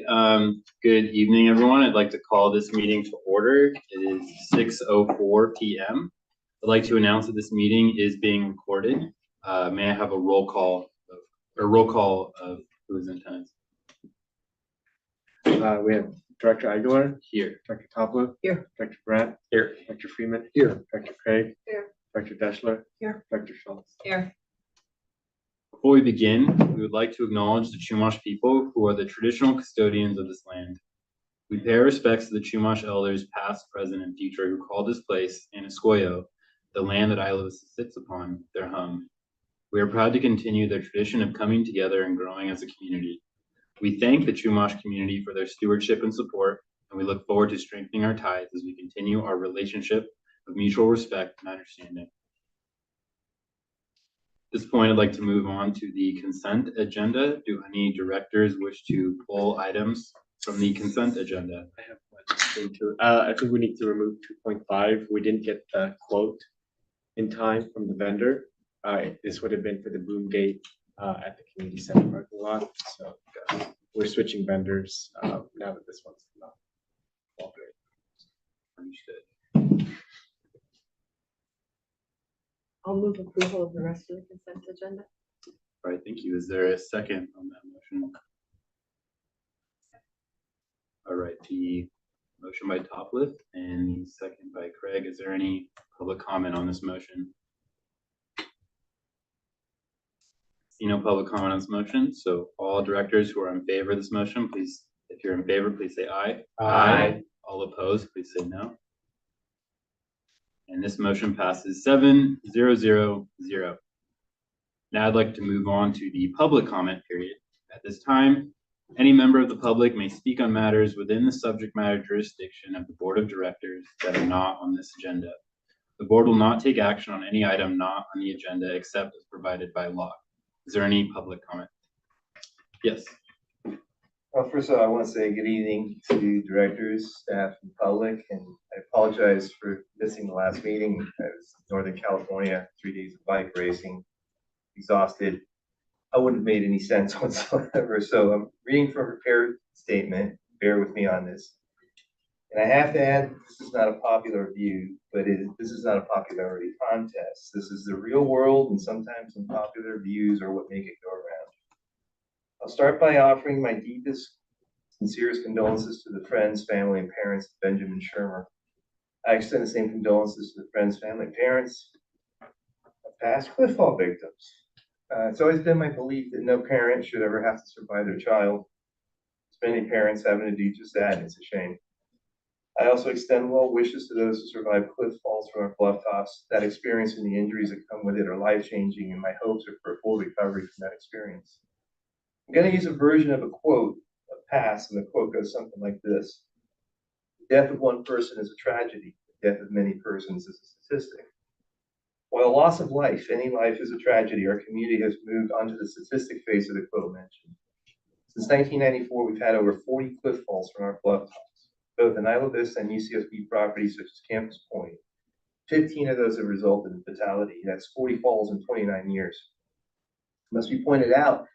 Good evening, everyone. I'd like to call this meeting to order. It is 6:04 p.m. I'd like to announce that this meeting is being recorded. May I have a roll call of who is in attendance? We have Director Aguilar Here. Director Topla Here. Director Brandt Here. Director Freeman Here. Director Craig Here. Director Deschler Here. Director Schultz Here. Before we begin, we would like to acknowledge the Chumash people who are the traditional custodians of this land. We pay our respects to the Chumash elders past, present, and future who called this place, Anascoyo, the land that IVCSD sits upon, their home. We are proud to continue their tradition of coming together and growing as a community. We thank the Chumash community for their stewardship and support, and we look forward to strengthening our ties as we continue our relationship of mutual respect and understanding. At this point, I'd like to move on to the consent agenda. Do any directors wish to pull items from the consent agenda? I have one thing too. I think we need to remove 2.5. We didn't get the quote in time from the vendor. This would have been for the boom gate at the community center parking lot. So we're switching vendors now that this one's not. Understood. I'll move approval of the rest of the consent agenda. All right, thank you. Is there a second on that motion? All right, the motion by Topliff and the second by Craig. Is there any public comment on this motion? See no public comment on this motion. So all directors who are in favor of this motion, please, if you're in favor, please say aye. Aye. All opposed, please say no. And this motion passes 7-0-0-0. Now I'd like to move on to the public comment period. At this time, any member of the public may speak on matters within the subject matter jurisdiction of the board of directors that are not on this agenda. The board will not take action on any item not on the agenda except as provided by law. Is there any public comment? Yes. Well, first of all, I want to say good evening to directors, staff, and public, and I apologize for missing the last meeting. I was in Northern California, 3 days of bike racing, exhausted. I wouldn't have made any sense whatsoever. So I'm reading from a prepared statement. Bear with me on this. And I have to add, this is not a popular view, but this is not a popularity contest. This is the real world, and sometimes unpopular views are what make it go around. I'll start by offering my deepest, sincerest condolences to the friends, family, and parents of Benjamin Shermer. I extend the same condolences to the friends, family, and parents of past cliff fall victims. It's always been my belief that no parent should ever have to survive their child. As many parents having to do just that, and it's a shame. I also extend well wishes to those who survived cliff falls from our bluff tops. That experience and the injuries that come with it are life-changing, and my hopes are for a full recovery from that experience. I'm going to use a version of a quote, a pass, and the quote goes something like this. The death of one person is a tragedy. The death of many persons is a statistic. While loss of life, any life is a tragedy, our community has moved onto the statistic phase of the quote mentioned. Since 1994, we've had over 40 cliff falls from our bluff tops, both in Isla Vista and UCSB properties such as Campus Point. 15 of those have resulted in fatality. That's 40 falls in 29 years. It must be pointed out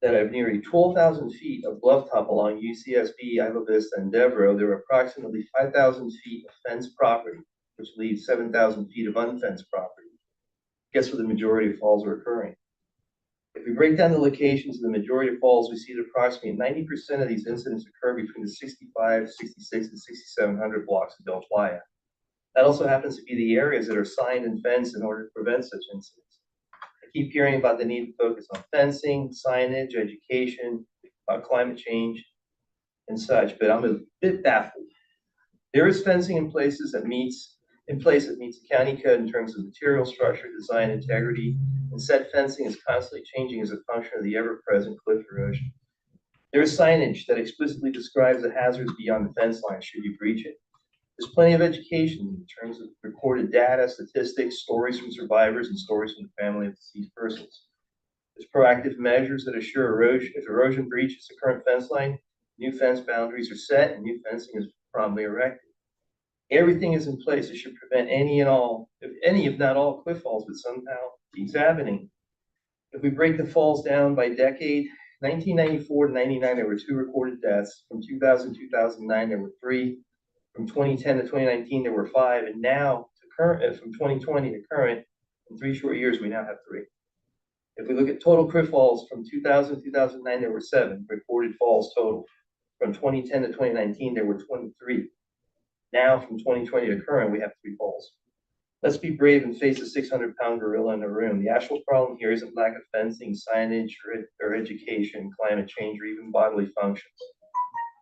that of nearly 12,000 feet of bluff top along UCSB, Isla Vista, and Devereaux, there are approximately 5,000 feet of fenced property, which leaves 7,000 feet of unfenced property. Guess where the majority of falls are occurring? If we break down the locations of the majority of falls, we see that approximately 90% of these incidents occur between the 65, 66, and 6700 blocks of Del Playa. That also happens to be the areas that are signed and fenced in order to prevent such incidents. I keep hearing about the need to focus on fencing, signage, education, climate change, and such, but I'm a bit baffled. There is fencing in place that meets the county code in terms of material structure, design, integrity, and said fencing is constantly changing as a function of the ever-present cliff erosion. There is signage that explicitly describes the hazards beyond the fence line should you breach it. There's plenty of education in terms of recorded data, statistics, stories from survivors, and stories from the family of deceased persons. There's proactive measures that assure erosion. If erosion breaches the current fence line, new fence boundaries are set and new fencing is promptly erected. Everything is in place that should prevent any, if not all, cliff falls, but somehow keeps happening. If we break the falls down by decade, 1994 to 99, there were 2 recorded deaths. From 2000 to 2009, there were 3. From 2010 to 2019, there were 5. And now, to current, from 2020 to current, in 3 short years, we now have 3. If we look at total crit falls from 2000 to 2009, there were 7 recorded falls total. From 2010 to 2019, there were 23. Now, from 2020 to current, we have 3 falls. Let's be brave and face a 600-pound gorilla in the room. The actual problem here isn't lack of fencing, signage, or education, climate change, or even bodily functions.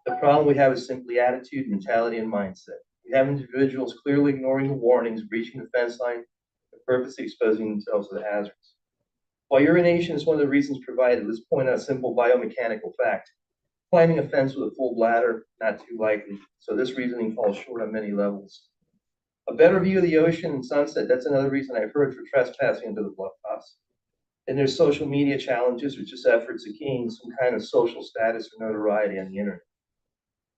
The problem we have is simply attitude, mentality, and mindset. We have individuals clearly ignoring the warnings, breaching the fence line, and purposely exposing themselves to the hazards. While urination is one of the reasons provided, let's point out a simple biomechanical fact. Climbing a fence with a full bladder, not too likely. So this reasoning falls short on many levels. A better view of the ocean and sunset, that's another reason I've heard for trespassing into the bluff tops. And there's social media challenges, or just efforts to gain some kind of social status or notoriety on the internet.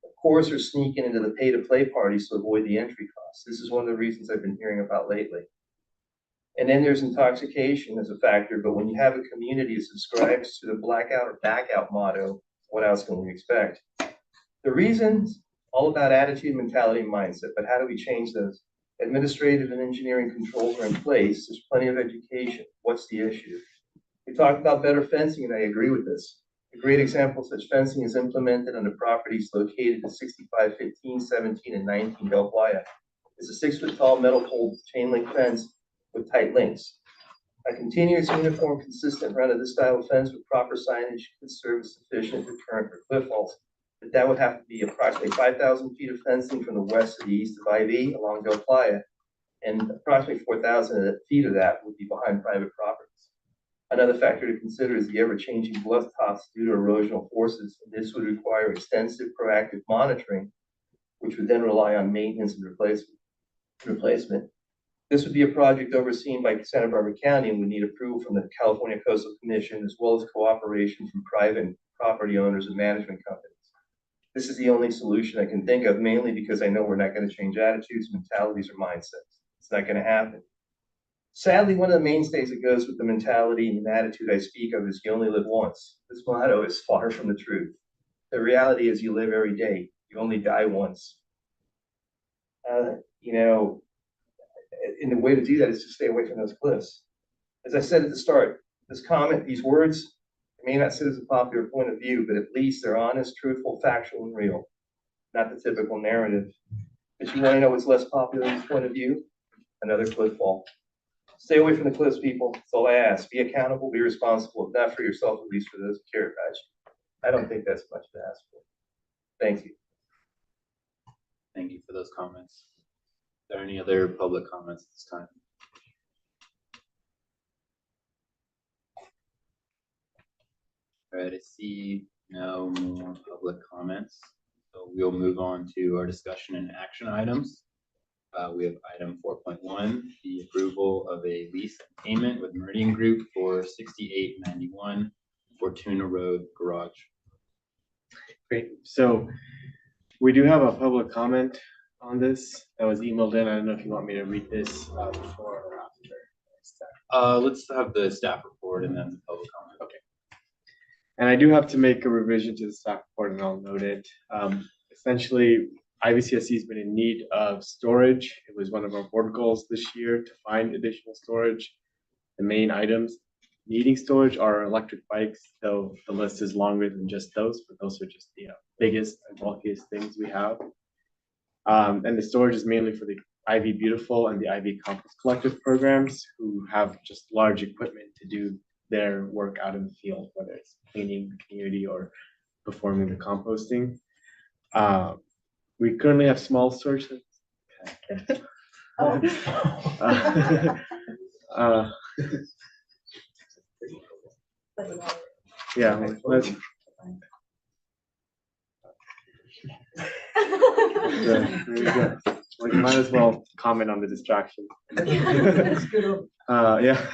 Of course, they're sneaking into the pay-to-play parties to avoid the entry costs. This is one of the reasons I've been hearing about lately. And then there's intoxication as a factor, but when you have a community that subscribes to the blackout or backout motto, what else can we expect? The reasons, all about attitude, mentality, and mindset, but how do we change those? Administrative and engineering controls are in place. There's plenty of education. What's the issue? We talked about better fencing, and I agree with this. A great example of such fencing is implemented on the properties located at 65, 15, 17, and 19 Del Playa. It's a 6-foot-tall metal pole chain link fence with tight links. A continuous, uniform, consistent run of this style of fence with proper signage could serve as sufficient deterrent for cliff falls. But that would have to be approximately 5,000 feet of fencing from the west to the east of IV along Del Playa, and approximately 4,000 feet of that would be behind private properties. Another factor to consider is the ever-changing bluff tops due to erosional forces. And this would require extensive proactive monitoring, which would then rely on maintenance and replacement. This would be a project overseen by Santa Barbara County and would need approval from the California Coastal Commission, as well as cooperation from private property owners and management companies. This is the only solution I can think of, mainly because I know we're not going to change attitudes, mentalities, or mindsets. It's not going to happen. Sadly, one of the mainstays that goes with the mentality and attitude I speak of is you only live once. This motto is far from the truth. The reality is you live every day. You only die once. And the way to do that is to stay away from those cliffs. As I said at the start, this comment, these words, may not sit as a popular point of view, but at least they're honest, truthful, factual, and real, not the typical narrative. But you want to know what's less popular in this point of view? Another cliff fall. Stay away from the cliffs, people. That's all I ask. Be accountable, be responsible, if not for yourself, at least for those who care about you. I don't think that's much to ask for. Thank you. Thank you for those comments. Are there any other public comments at this time? All right, I see no more public comments. So we'll move on to our discussion and action items. We have item 4.1, the approval of a lease payment with Meridian Group for 6891 Fortuna Road Garage. Great. So we do have a public comment on this that was emailed in. I don't know if you want me to read this before or after. Let's have the staff report and then the public comment. Okay. And I do have to make a revision to the staff report, and I'll note it. Essentially, IVCSD has been in need of storage. It was one of our board goals this year to find additional storage. The main items needing storage are electric bikes, though the list is longer than just those, but those are just the biggest and bulkiest things we have. And the storage is mainly for the IV Beautiful and the IV Compost Collective programs, who have just large equipment to do their work out in the field, whether it's cleaning the community or performing the composting. We currently have small storage. Yeah, let's. We might as well comment on the distraction. Yeah.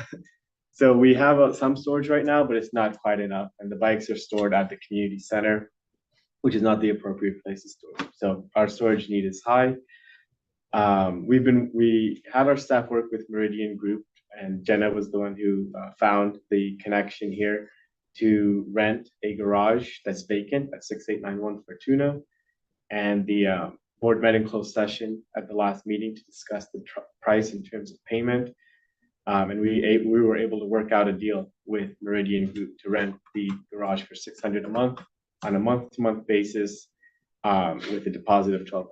So we have some storage right now, but it's not quite enough. And the bikes are stored at the community center, which is not the appropriate place to store them. So our storage need is high. We had our staff work with Meridian Group, and Jenna was the one who found the connection here. to rent a garage that's vacant at 6891 Fortuna. And the board met in closed session at the last meeting to discuss the price in terms of payment. And we were able to work out a deal with Meridian Group to rent the garage for $600 a month on a month-to-month basis, with a deposit of $1,200.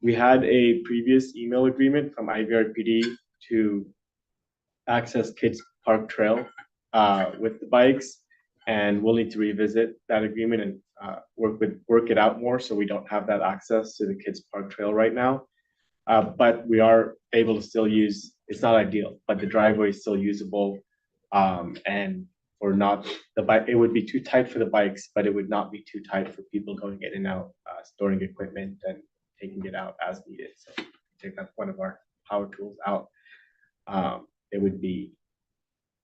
We had a previous email agreement from IVRPD to access Kids Park Trail with the bikes, and we'll need to revisit that agreement and work it out more so we don't have that access to the Kids Park Trail right now. But we are able to still use, it's not ideal, but the driveway is still usable. And or not, the bike, it would be too tight for the bikes, but it would not be too tight for people going in and out, storing equipment and taking it out as needed. So take that one of our power tools out. It would be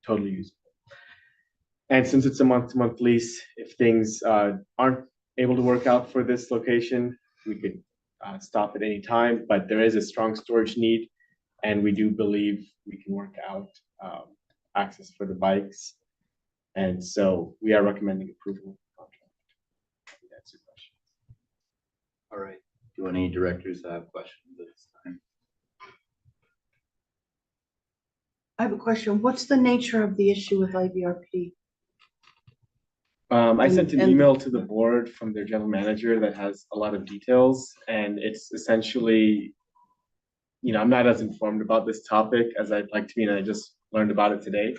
totally usable. And since it's a month-to-month lease, if things aren't able to work out for this location, we could stop at any time, but there is a strong storage need, and we do believe we can work out access for the bikes. And so we are recommending approval of the contract. That's your question. All right. Do any directors have questions at this time? I have a question. What's the nature of the issue with IVRP? I sent an And- email to the board from their general manager that has a lot of details, and it's essentially, I'm not as informed about this topic as I'd like to be, and I just learned about it today.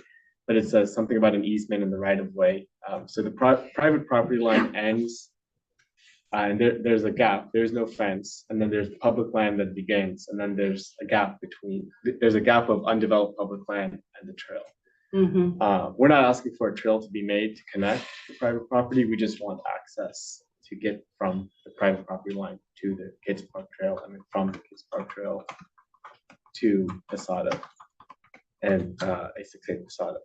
But it says something about an easement in the right of way. So the private property line ends, and there's a gap. There's no fence, and then there's public land that begins, and then there's a gap there's a gap of undeveloped public land and the trail. Mm-hmm. We're not asking for a trail to be made to connect the private property. We just want access to get from the private property line to the Kids Park Trail, and then from the Kids Park Trail to Posada and A68 Posada.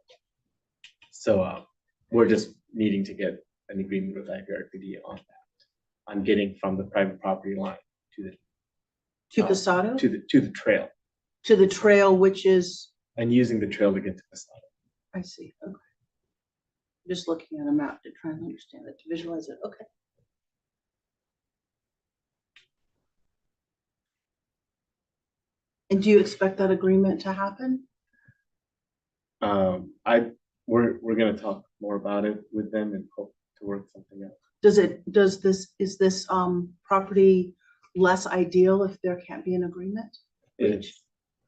So we're just needing to get an agreement with IVRPD on that, on getting from the private property line to Posada? the to the trail, To the trail, which is, and using the trail to get to Posada. I see, okay. Just looking at a map to try and understand it, to visualize it, okay. And do you expect that agreement to happen? We're gonna talk more about it with them and hope to work something out. Is this property less ideal if there can't be an agreement? It's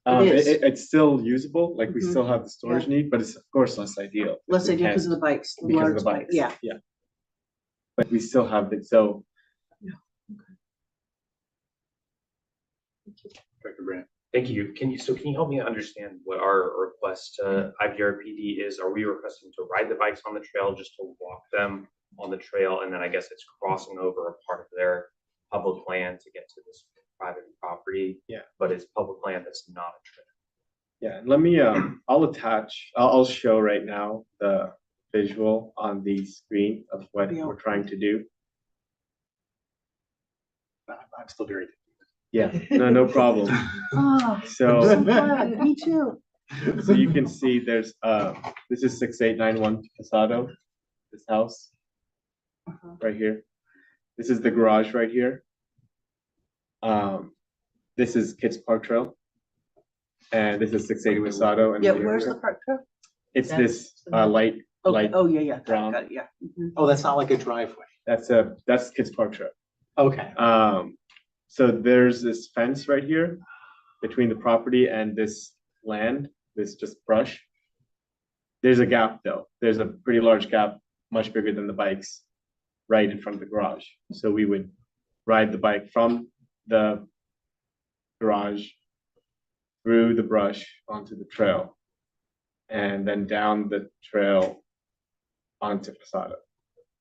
is. it's still usable, like we Mhm. still have the storage need, but it's of course less ideal. Less We ideal because of can't- the bikes. because of large the bike- bikes. Yeah. Yeah. But we still have it, so Director Brandt? Thank you. Can you help me understand what our request to IVRPD is? Are we requesting to ride the bikes on the trail, just to walk them on the trail? And then I guess it's crossing over a part of their public land to get to this private property. Yeah. But it's public land that's not a trail. yeah, and let me I'll show right now the visual on the screen of what Yeah. we're trying to do. I'm still very. Yeah, no problem. Oh, So I'm glad. Me too. So you can see there's this is 6891 Posado, this house Uh-huh. right here. This is the garage right here. This is Kids Park Trail. And this is 680 Posado. And Yeah, where's the park trail? it's this light, Okay, light, oh, yeah, brown. got it, yeah. Mhm. Oh, that's not like a driveway. that's Kids Park Trail. Okay. So there's this fence right here between the property and this land, this just brush. There's a gap though. There's a pretty large gap, much bigger than the bikes, right in front of the garage. So we would ride the bike from the garage through the brush onto the trail, and then down the trail onto Posada,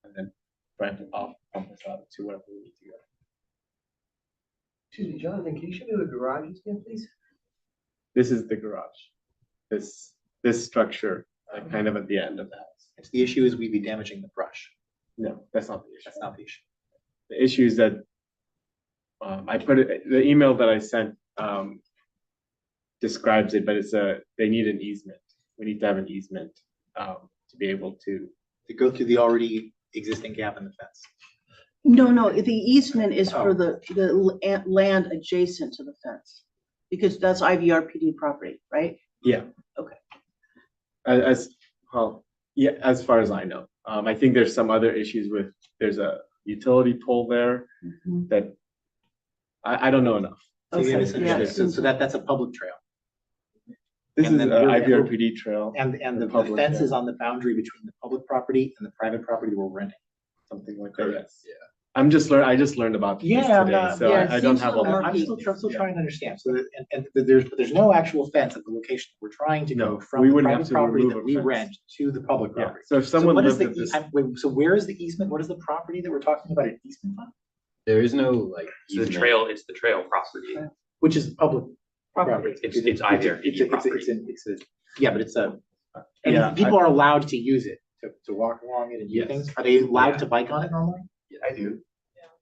and then rent off from Posada to wherever we need to go. Excuse me, Jonathan, can you show me the garage again, please? This is the garage. This structure, kind of at the end of the house. It's the issue is we'd be damaging the brush. No, that's not the issue. That's not the issue. The issue is that I put it, the email that I sent describes it, but they need an easement. We need to have an easement to be able to go through the already existing gap in the fence. No, the easement is for Oh. the land adjacent to the fence. Because that's IVRPD property, right? Yeah. Okay. As, well, yeah, as far as I know. I think there's some other issues with, there's a utility pole there that I don't know enough. So you Okay, misunderstood. yeah, So that's a public trail. This And is then an we're- IVRPD trail, And the public, fence yeah. is on the boundary between the public property and the private property we're renting. something like that, Correct, yes. I just learned about this Yeah, today, no, so yeah, it I don't seems have a a little lot. I'm murky. still trying to understand. So there's no actual fence at the location we're trying to No, go from we the wouldn't have private to property remove that a we fence. rent to the public Yeah, property. so if someone what is lived the, at this, wait, so where is the easement? What is the property that we're talking about an easement on? There is no like. So the easement. trail, it's the trail property. Which is public Property. It's IVRPD property. Yeah, but it's a, Yeah, and people are allowed to use it to walk along it and do Yes. things. Are they allowed Yeah. to bike on it normally? I do.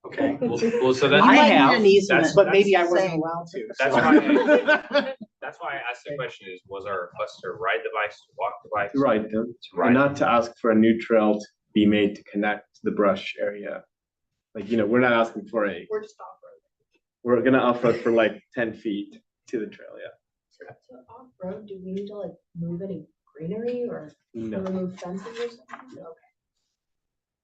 Okay. Well, so You that's, I might have, need an easement. But maybe I wasn't Saying. allowed to. That's so- why that's why I asked the question is, was our request to ride the bikes, to walk the bikes? to ride them, To ride and not to ask for a new trail to be made to connect to the brush area. Like, we're not asking for We're just off-road. we're gonna offer for like 10 feet to the trail, yeah. So off-road, do we need to like move any greenery or No, remove fences or something?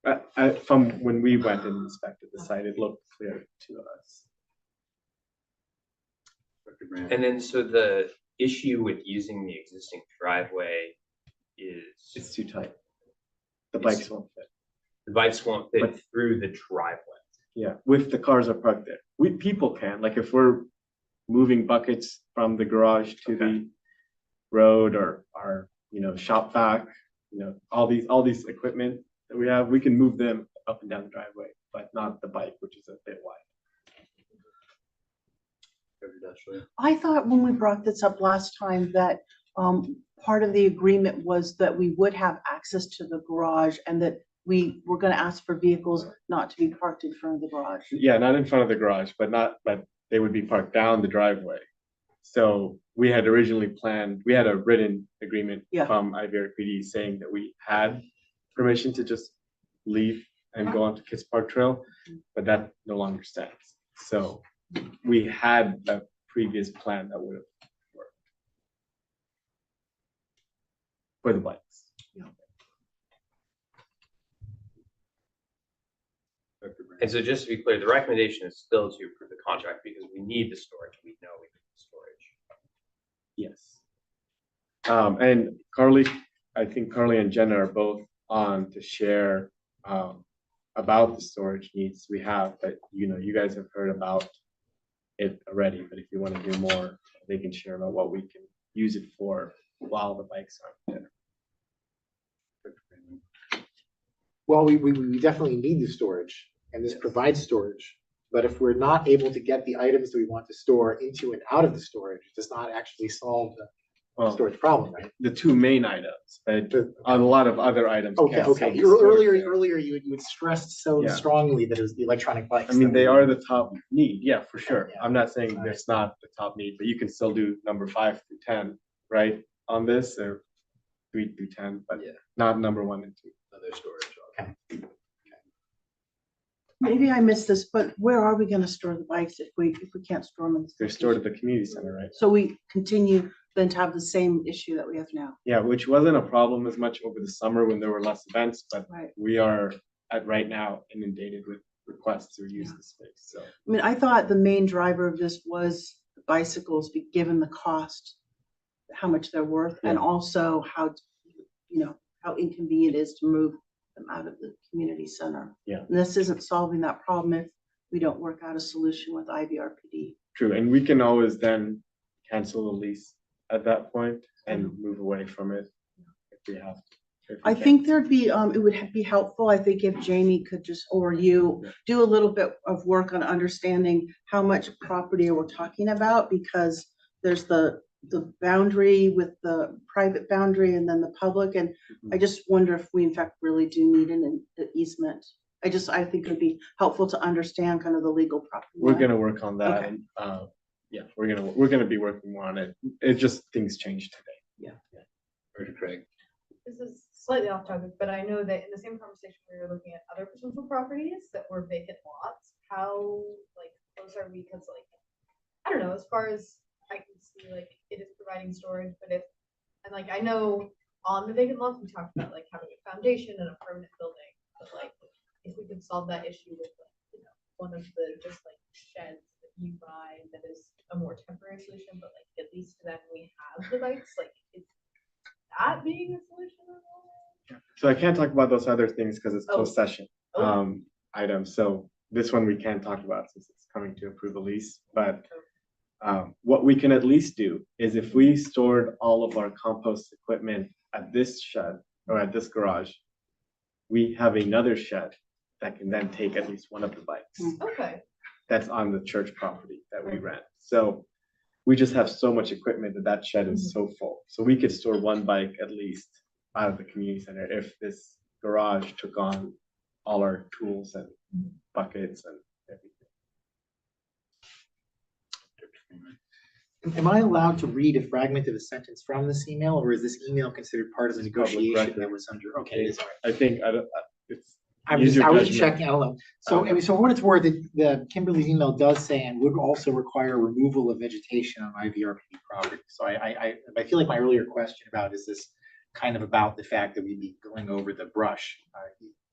Okay. from when we went and inspected the site, it looked clear to us. Dr. Grant. And then, so the issue with using the existing driveway is It's too tight. The It's- bikes won't fit. the bikes won't fit But- through the driveway. Yeah, if the cars are parked there. People can, like if we're moving buckets from the garage to the road or our, shop vac, all these equipment that we have, we can move them up and down the driveway, but not the bike, which is a bit wide. Dr. Dashler. I thought when we brought this up last time that part of the agreement was that we would have access to the garage and that we were gonna ask for vehicles not to be parked in front of the garage. Yeah, not in front of the garage, but they would be parked down the driveway. So we had originally planned, we had a written agreement Yeah. from IVRPD saying that we had permission to just leave and go onto Kids Park Trail, but that no longer stands. So we had a previous plan that would have worked for the bikes. Dr. Grant. And so just to be clear, the recommendation is still to approve the contract because we need the storage. We know we need the storage. Yes. And Carly, I think Carly and Jenna are both on to share about the storage needs we have, but you guys have heard about it already, but if you want to do more, they can share about what we can use it for while the bikes aren't there. Dr. Grant. Well, we definitely need the storage, and this provides storage. But if we're not able to get the items that we want to store into and out of the storage, it does not actually solve the Well, storage problem, right? the two main items, but a lot of other items. Okay, can't okay. be stored there. Earlier you had stressed so Yeah. strongly that it was the electronic bikes. I mean, that they we- are the top need, yeah, for sure. Yeah. I'm not saying it's not the top need, but you can still do number 5 through 10, right? On this, or 3 through 10, but Yeah. not number 1 and 2. Other storage. Maybe I missed this, but where are we gonna store the bikes if we can't store them in the They're station? stored at the community center, right? So we continue then to have the same issue that we have now, Yeah, which wasn't a problem as much over the summer when there were less events, but right? we are at right now inundated with requests to use the space, so. I mean, I thought the main driver of this was the bicycles, given the cost, how much they're worth, and also how, how inconvenient it is to move them out of the community center. Yeah. And this isn't solving that problem if we don't work out a solution with IVRPD. True, and we can always then cancel the lease at that point and move away from it if we have to. if we I can. think there'd be, it would be helpful, I think, if Jamie could just, or you, do a little bit of work on understanding how much property we're talking about, because there's the boundary with the private boundary and then the public, and I just wonder if we in fact really do need an easement. I think it'd be helpful to understand kind of the legal property. We're line. gonna work on that, Okay. and, yeah, we're gonna be working more on it. It just, things change today. Dr. Craig. This is slightly off topic, but I know that in the same conversation, we were looking at other potential properties that were vacant lots. How like close are we? Cause like, I don't know, as far as I can see, like it is providing storage, but if, and like, I know on the vacant lots, we talked about like having a foundation and a permanent building, but like, if we could solve that issue with like, you know, one of the just like sheds that you buy that is a more temporary solution, but like at least then we have the bikes, like is that being a solution at all? So I can't talk about those other things because it's Oh. closed session Oh. items. So this one we can talk about since it's coming to approve the lease. But what we can at least do is if we stored all of our compost equipment at this shed or at this garage, we have another shed that can then take at least one of the bikes. Okay, That's on the church property that we rent. So we just have so much equipment that that shed is so full. So we could store one bike at least out of the community center if this garage took on all our tools and buckets and everything. Am I allowed to read a fragment of a sentence from this email, or is this email considered part of the It's public negotiation record. that was under? Okay, it is. All right. I think, it's. I use was, your I was just judgment. checking, I don't know. So, I mean, so for what it's worth, the Kimberly's email does say and would also require removal of vegetation on IVRP property. So I feel like my earlier question about, is this kind of about the fact that we'd be going over the brush?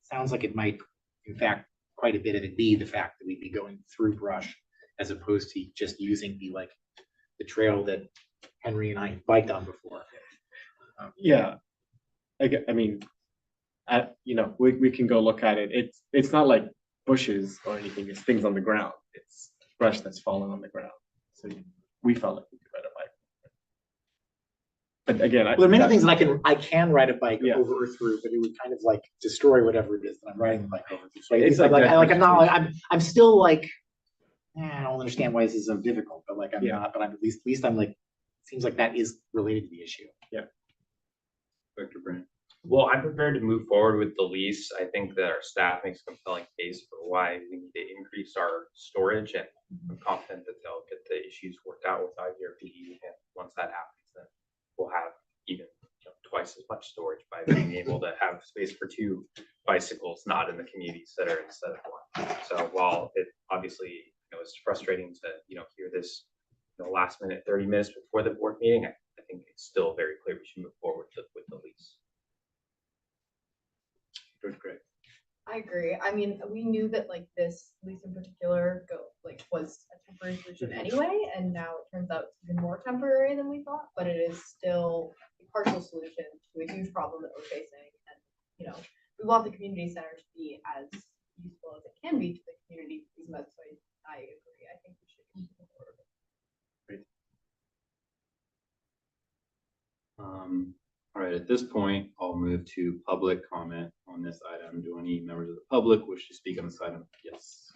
Sounds like it might, in fact, quite a bit of it be the fact that we'd be going through brush as opposed to just using the trail that Henry and I biked on before. Yeah. I mean, we can go look at it. It's not like bushes or anything. It's things on the ground. It's brush that's fallen on the ground. So we felt like we could ride a bike. But again, Well, there are many that- things that I can ride a bike Yeah. over or through, but it would kind of like destroy whatever it is that I'm riding the bike over. So It's it's like like, that I'm not, vegetation. I'm still like, I don't understand why this is so difficult, but like, I'm Yeah. not, but I'm at least I'm like, seems like that is related to the issue. Dr. Brand. Well, I'm prepared to move forward with the lease. I think that our staff makes a compelling case for why we need to increase our storage, and I'm confident that they'll get the issues worked out with IVRPD. And once that happens, then we'll have even twice as much storage by being able to have space for 2 bicycles, not in the community center instead of 1. So while it obviously is frustrating to hear this last minute, 30 minutes before the board meeting, I think it's still very clear we should move forward with the lease. Great. I agree. I mean, we knew that like this lease in particular was a temporary solution anyway, and now it turns out it's even more temporary than we thought, but it is still a partial solution to a huge problem that we're facing. And we want the community center to be as useful as it can be to the community for these months. So I agree. I think we should continue forward. All right, at this point, I'll move to public comment on this item. Do any members of the public wish to speak on this item? Yes.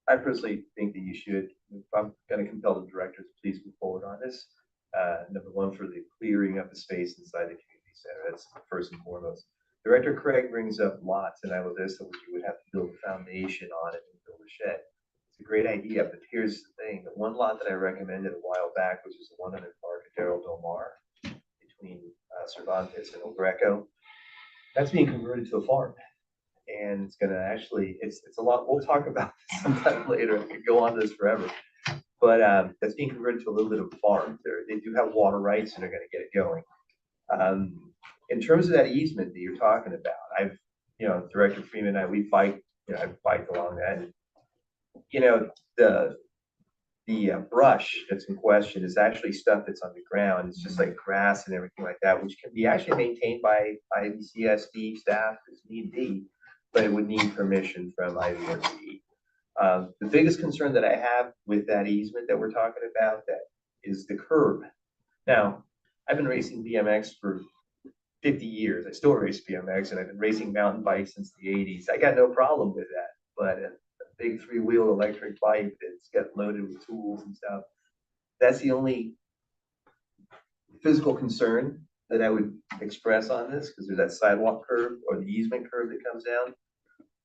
I personally think that you should, if I'm going to compel the directors, please move forward on this. Number one, for the clearing of the space inside the community center. That's first and foremost. Director Craig brings up lots in Isla Vista, which you would have to build a foundation on it and build a shed. It's a great idea, but here's the thing. The one lot that I recommended a while back, which is the one under Park at Darrell Del Mar, between Cervantes and El Greco, that's being converted to a farm. And it's gonna actually, it's a lot, we'll talk about this sometime later, I could go on this forever. But that's being converted to a little bit of a farm. They do have water rights and they're gonna get it going. In terms of that easement that you're talking about, Director Freeman and I, we bike, I've biked along that. The brush that's in question is actually stuff that's on the ground. It's just like grass and everything like that, which can be actually maintained by IVCSD staff as need be, but it would need permission from IVRD. The biggest concern that I have with that easement that we're talking about is the curb. Now, I've been racing BMX for 50 years. I still race BMX, and I've been racing mountain bikes since the 80s. I got no problem with that, but a big 3-wheel electric bike that's got loaded with tools and stuff, that's the only physical concern that I would express on this, because there's that sidewalk curb or the easement curb that comes down.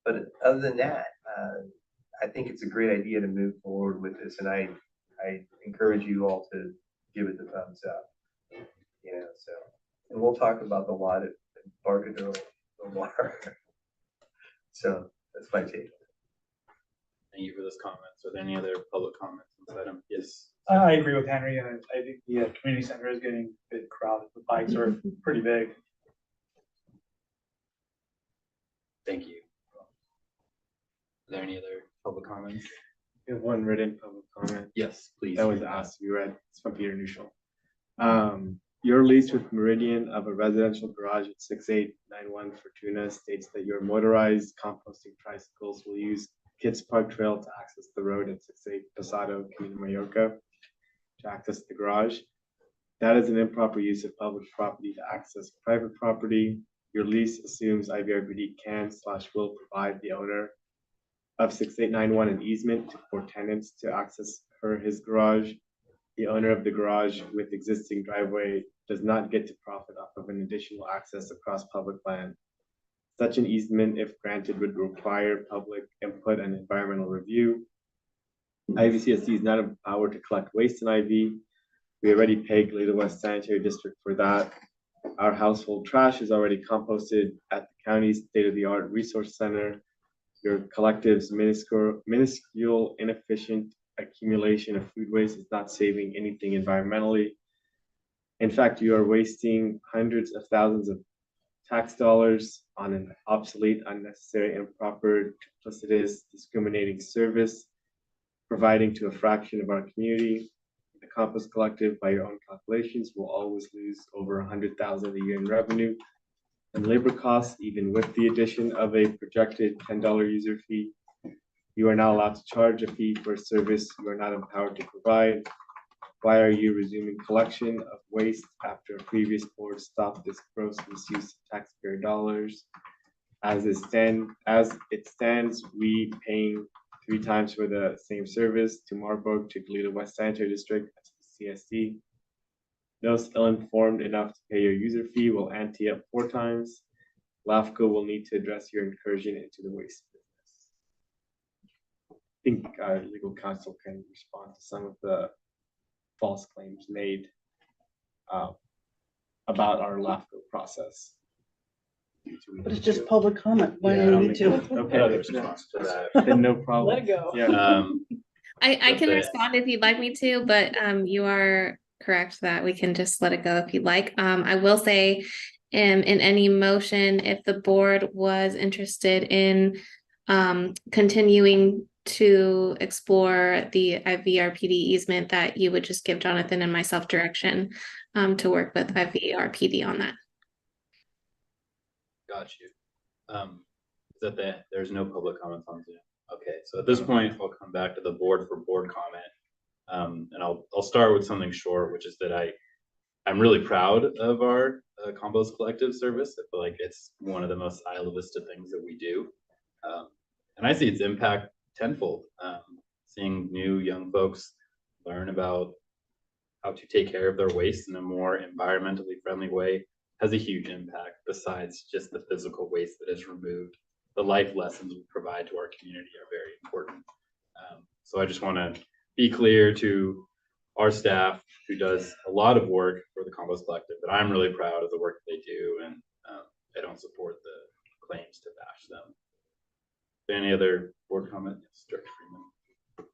But other than that, I think it's a great idea to move forward with this, and I encourage you all to give it the thumbs up. And we'll talk about the lot at Embarcadero no more. So that's my take. Thank you for those comments. Are there any other public comments on this item? Yes. I agree with Henry, and I think the community center is getting a bit crowded. The bikes are pretty big. Thank you. Are there any other public comments? We have one written public comment Yes, please. that was asked to be read. It's from Peter Nuschel. Your lease with Meridian of a residential garage at 6891 Fortuna states that your motorized composting tricycles will use Kids Park Trail to access the road at 68 Pasado, Camino Mallorca, to access the garage. That is an improper use of public property to access private property. Your lease assumes IVRPD can/will provide the owner of 6891 an easement for tenants to access his garage. The owner of the garage with existing driveway does not get to profit off of an additional access across public land. Such an easement, if granted, would require public input and environmental review. IVCSD is not empowered to collect waste in IV. We already pay Goleta West Sanitary District for that. Our household trash is already composted at the county's state-of-the-art resource center. Your collective's minuscule, inefficient accumulation of food waste is not saving anything environmentally. In fact, you are wasting hundreds of thousands of tax dollars on an obsolete, unnecessary, improper, duplicitous, discriminating service, providing to a fraction of our community. The Compost Collective, by your own calculations, will always lose over 100,000 a year in revenue and labor costs, even with the addition of a projected $10 user fee. You are now allowed to charge a fee for a service you are not empowered to provide. Why are you resuming collection of waste after a previous board stopped this gross misuse of taxpayer dollars? As it stands, we paying 3 times for the same service to Marburg, to Goleta West Sanitary District, and to the CSD. Those ill-informed enough to pay your user fee will ante up 4 times. LAFCO will need to address your incursion into the waste business. I think our legal counsel can respond to some of the false claims made about our LAFCO process. But it's just public comment. Why Yeah, I do don't we need think to? no other response to that. Then no problem. Let it go. Yeah. I can Okay. respond if you'd like me to, but you are correct that we can just let it go if you'd like. I will say in any motion, if the board was interested in continuing to explore the IVRPD easement, that you would just give Jonathan and myself direction to work with IVRPD on that. Got you. Is that there's no public comments on Zoom? Okay, so at this point, I'll come back to the board for board comment. And I'll start with something short, which is that I'm really proud of our Compost Collective service. I feel like it's one of the most Isla Vista things that we do. And I see its impact tenfold. Seeing new young folks learn about how to take care of their waste in a more environmentally friendly way has a huge impact, besides just the physical waste that is removed. The life lessons we provide to our community are very important. So I just want to be clear to our staff, who does a lot of work for the Compost Collective, that I'm really proud of the work they do, and I don't support the claims to bash them. Any other board comment? Yes, Director Freeman.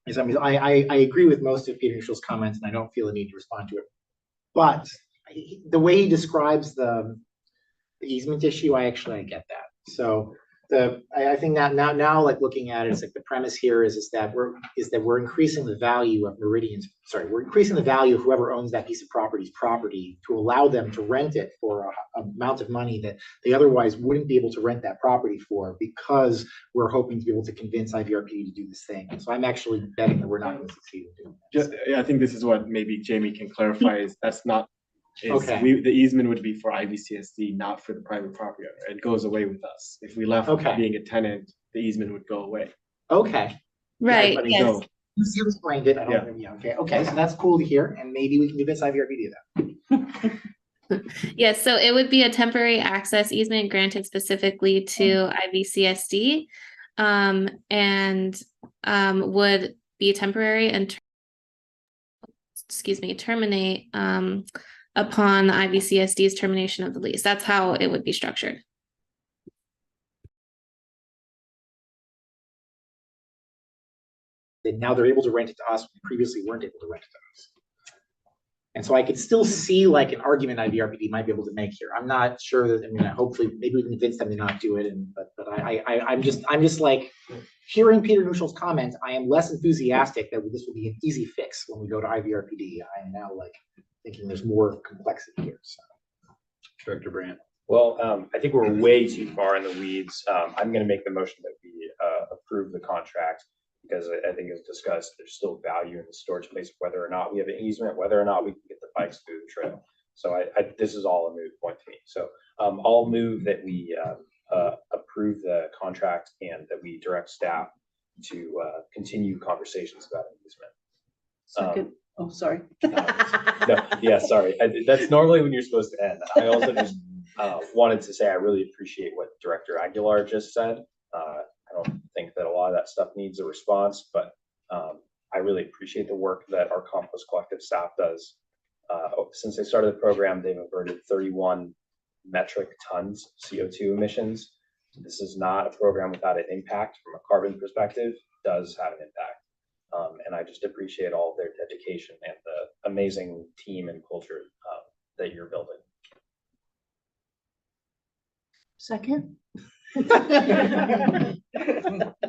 Yes, I mean, I agree with most of Peter Nuschel's comments, and I don't feel a need to respond to it. But the way he describes the easement issue, I get that. So I think that now like looking at it, it's like the premise here is that we're increasing the value of we're increasing the value of whoever owns that piece of property to allow them to rent it for a amount of money that they otherwise wouldn't be able to rent that property for, because we're hoping to be able to convince IVRP to do this thing. So I'm actually betting that we're not going to succeed in doing that. I think this is what maybe Jamie can clarify, is that's not, Okay. the easement would be for IVCSD, not for the private property owner. It goes away with us. If we left Okay. being a tenant, the easement would go away. Okay. Right, letting yes. go. You explained it. I don't, yeah. Okay. So that's cool to hear, and maybe we can convince IVRP to do that. Yes, so it would be a temporary access easement granted specifically to IVCSD, and would be temporary and terminate upon the IVCSD's termination of the lease. That's how it would be structured. then now they're able to rent it to us when they previously weren't able to rent it to us. And so I could still see like an argument IVRPD might be able to make here. I'm not sure that, I mean, hopefully maybe we can convince them to not do it. But I'm just like hearing Peter Nuschel's comments, I am less enthusiastic that this will be an easy fix when we go to IVRPD. I am now like thinking there's more complexity here. So. Director Brandt. Well, I think we're way too far in the weeds. I'm going to make the motion that we approve the contract because I think as discussed, there's still value in the storage place, whether or not we have an easement, whether or not we can get the bikes through the trail. So this is all a moot point to me. So I'll move that we approve the contract and that we direct staff to continue conversations about an easement. Second, oh, sorry. No, yeah, sorry. That's normally when you're supposed to end. I also just wanted to say I really appreciate what Director Aguilar just said. I don't think that a lot of that stuff needs a response, but I really appreciate the work that our Compost Collective staff does. Since they started the program, they've averted 31 metric tons CO2 emissions. This is not a program without an impact from a carbon perspective. It does have an impact. And I just appreciate all of their dedication and the amazing team and culture that you're building. Second.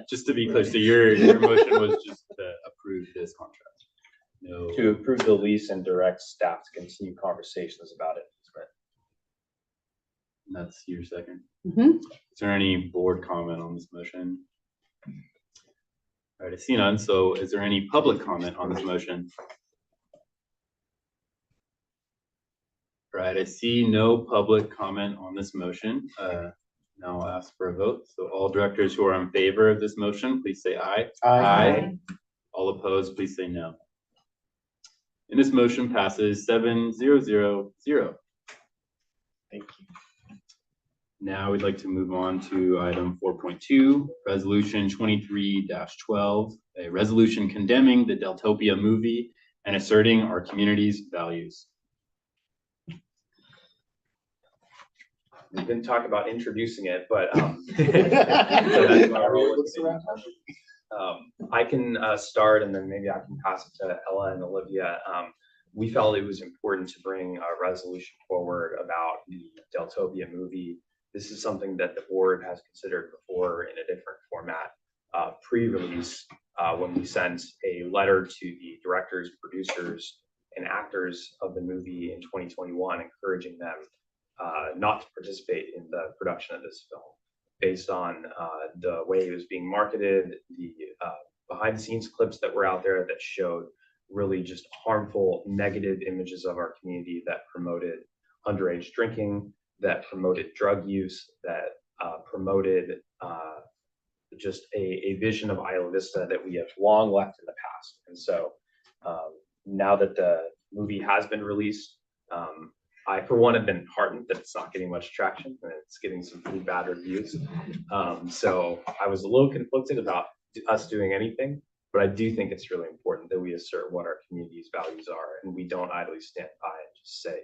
Just to be clear, so your motion was just to approve this contract? No. To approve the lease and direct staff to continue conversations about it. And that's your second. Mhm. Is there any board comment on this motion? All right, I see none. So is there any public comment on this motion? All right, I see no public comment on this motion. Now I'll ask for a vote. So all directors who are in favor of this motion, please say aye. Aye. All opposed, please say no. And this motion passes 7-0-0-0. Thank you. Now we'd like to move on to item 4.2, resolution 23-12, a resolution condemning the Deltopia movie and asserting our community's values. We didn't talk about introducing it, but so that's my role. I can start and then maybe I can pass it to Ella and Olivia. We felt it was important to bring a resolution forward about the Deltopia movie. This is something that the board has considered before in a different format. Pre-release, when we sent a letter to the directors, producers, and actors of the movie in 2021, encouraging them not to participate in the production of this film based on the way it was being marketed, the behind the scenes clips that were out there that showed really just harmful negative images of our community that promoted underage drinking, that promoted drug use, that promoted just a vision of Isla Vista that we have long left in the past. And so now that the movie has been released, I, for one, have been heartened that it's not getting much traction and it's getting some pretty bad reviews. So I was a little conflicted about us doing anything, but I do think it's really important that we assert what our community's values are and we don't idly stand by and just say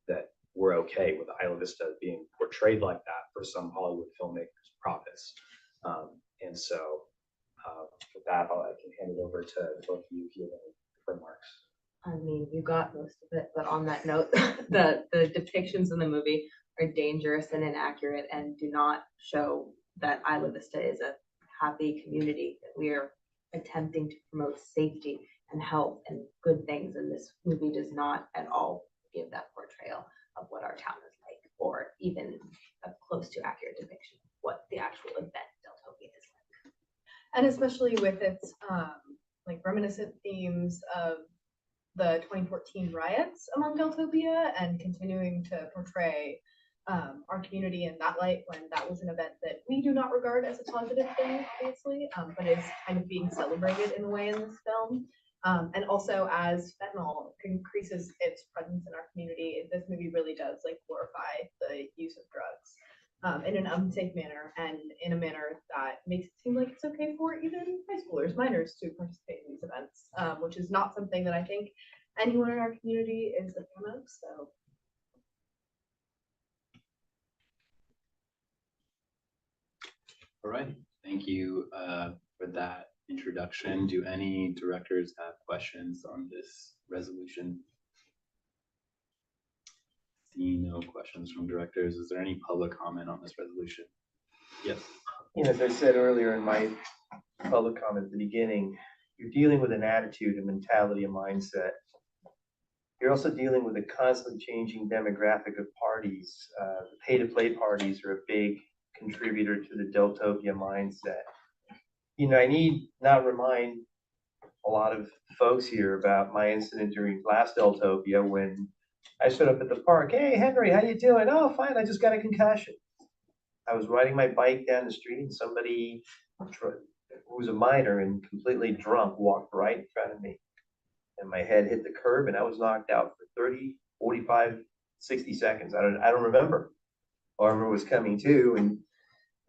that we're okay with Isla Vista being portrayed like that for some Hollywood filmmakers' profits. And so with that, I can hand it over to both of you if you have any remarks. I mean, you got most of it, but on that note, the depictions in the movie are dangerous and inaccurate and do not show that Isla Vista is a happy community, that we are attempting to promote safety and health and good things. And this movie does not at all give that portrayal of what our town is like, or even a close to accurate depiction of what the actual event Deltopia is like. And especially with its like reminiscent themes of the 2014 riots among Deltopia and continuing to portray our community in that light when that was an event that we do not regard as a positive thing, obviously, but is kind of being celebrated in a way in this film. And also as fentanyl increases its presence in our community, this movie really does like glorify the use of drugs in an unsafe manner and in a manner that makes it seem like it's okay for even high schoolers, minors to participate in these events, which is not something that I think anyone in our community is a fan of. So. All right, thank you for that introduction. Do any directors have questions on this resolution? Seeing no questions from directors, is there any public comment on this resolution? Yes. As I said earlier in my public comment at the beginning, you're dealing with an attitude, a mentality, a mindset. You're also dealing with a constantly changing demographic of parties. The pay-to-play parties are a big contributor to the Deltopia mindset. I need not remind a lot of folks here about my incident during last Deltopia when I showed up at the park. Hey, Henry, how you doing? Oh, fine. I just got a concussion. I was riding my bike down the street and somebody who was a minor and completely drunk walked right in front of me. And my head hit the curb and I was knocked out for 30, 45, 60 seconds. I don't remember. All I remember was coming to, and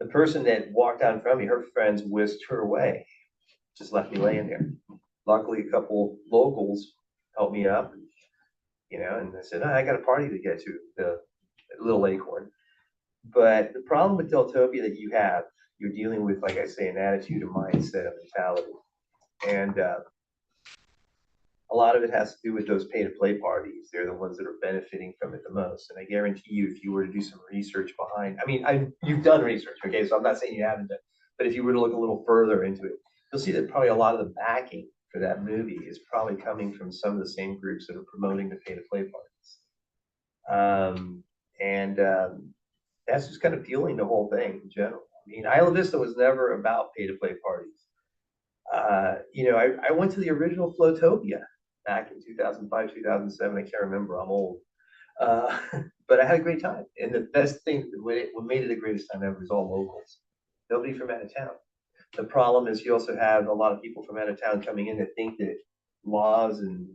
the person that walked out in front of me, her friends whisked her away, just left me laying there. Luckily, a couple locals helped me up, and I said, I got a party to get to, the Little Acorn. But the problem with Deltopia that you're dealing with, like I say, an attitude, a mindset, a mentality. And a lot of it has to do with those pay-to-play parties. They're the ones that are benefiting from it the most. And I guarantee you, if you were to do some research behind, you've done research, okay? So I'm not saying you haven't done, but if you were to look a little further into it, you'll see that probably a lot of the backing for that movie is probably coming from some of the same groups that are promoting the pay-to-play parties. That's just kind of fueling the whole thing in general. Isla Vista was never about pay-to-play parties. I went to the original Flowtopia back in 2005, 2007. I can't remember, I'm old. But I had a great time. And the best thing, what made it the greatest time ever is all locals. Nobody from out of town. The problem is you also have a lot of people from out of town coming in that think that laws and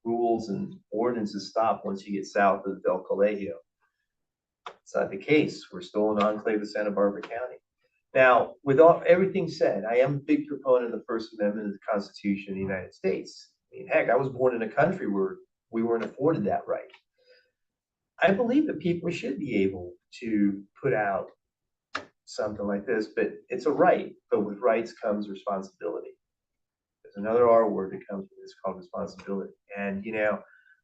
rules and ordinances stop once you get south of Del Colegio. It's not the case. We're still an enclave of Santa Barbara County. Now, with everything said, I am a big proponent of the First Amendment of the Constitution of the United States. Heck, I was born in a country where we weren't afforded that right. I believe that people should be able to put out something like this, but it's a right. But with rights comes responsibility. There's another R word that comes with this called responsibility. And,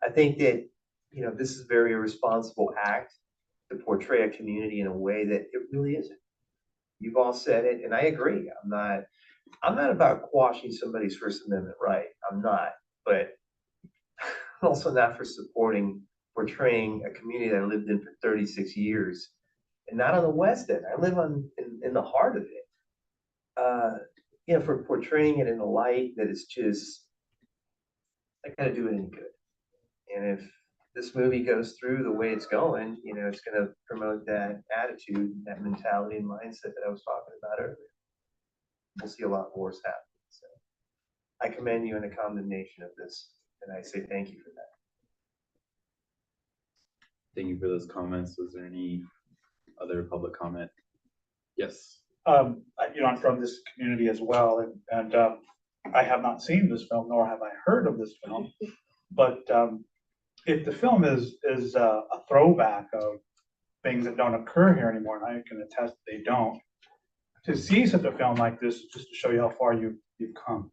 I think that, this is a very irresponsible act to portray a community in a way that it really isn't. You've all said it, and I agree. I'm not about quashing somebody's First Amendment right. I'm not, but I'm also not for portraying a community that I lived in for 36 years, and not on the West End. I live in the heart of it. For portraying it in a light that is just, I gotta do it any good. And if this movie goes through the way it's going, it's going to promote that attitude, that mentality and mindset that I was talking about earlier. We'll see a lot worse happen. So I commend you in a condemnation of this, and I say thank you for that. Thank you for those comments. Was there any other public comment? Yes. I'm from this community as well, and I have not seen this film, nor have I heard of this film, but if the film is a throwback of things that don't occur here anymore, and I can attest they don't, to see such a film like this, just to show you how far you've come.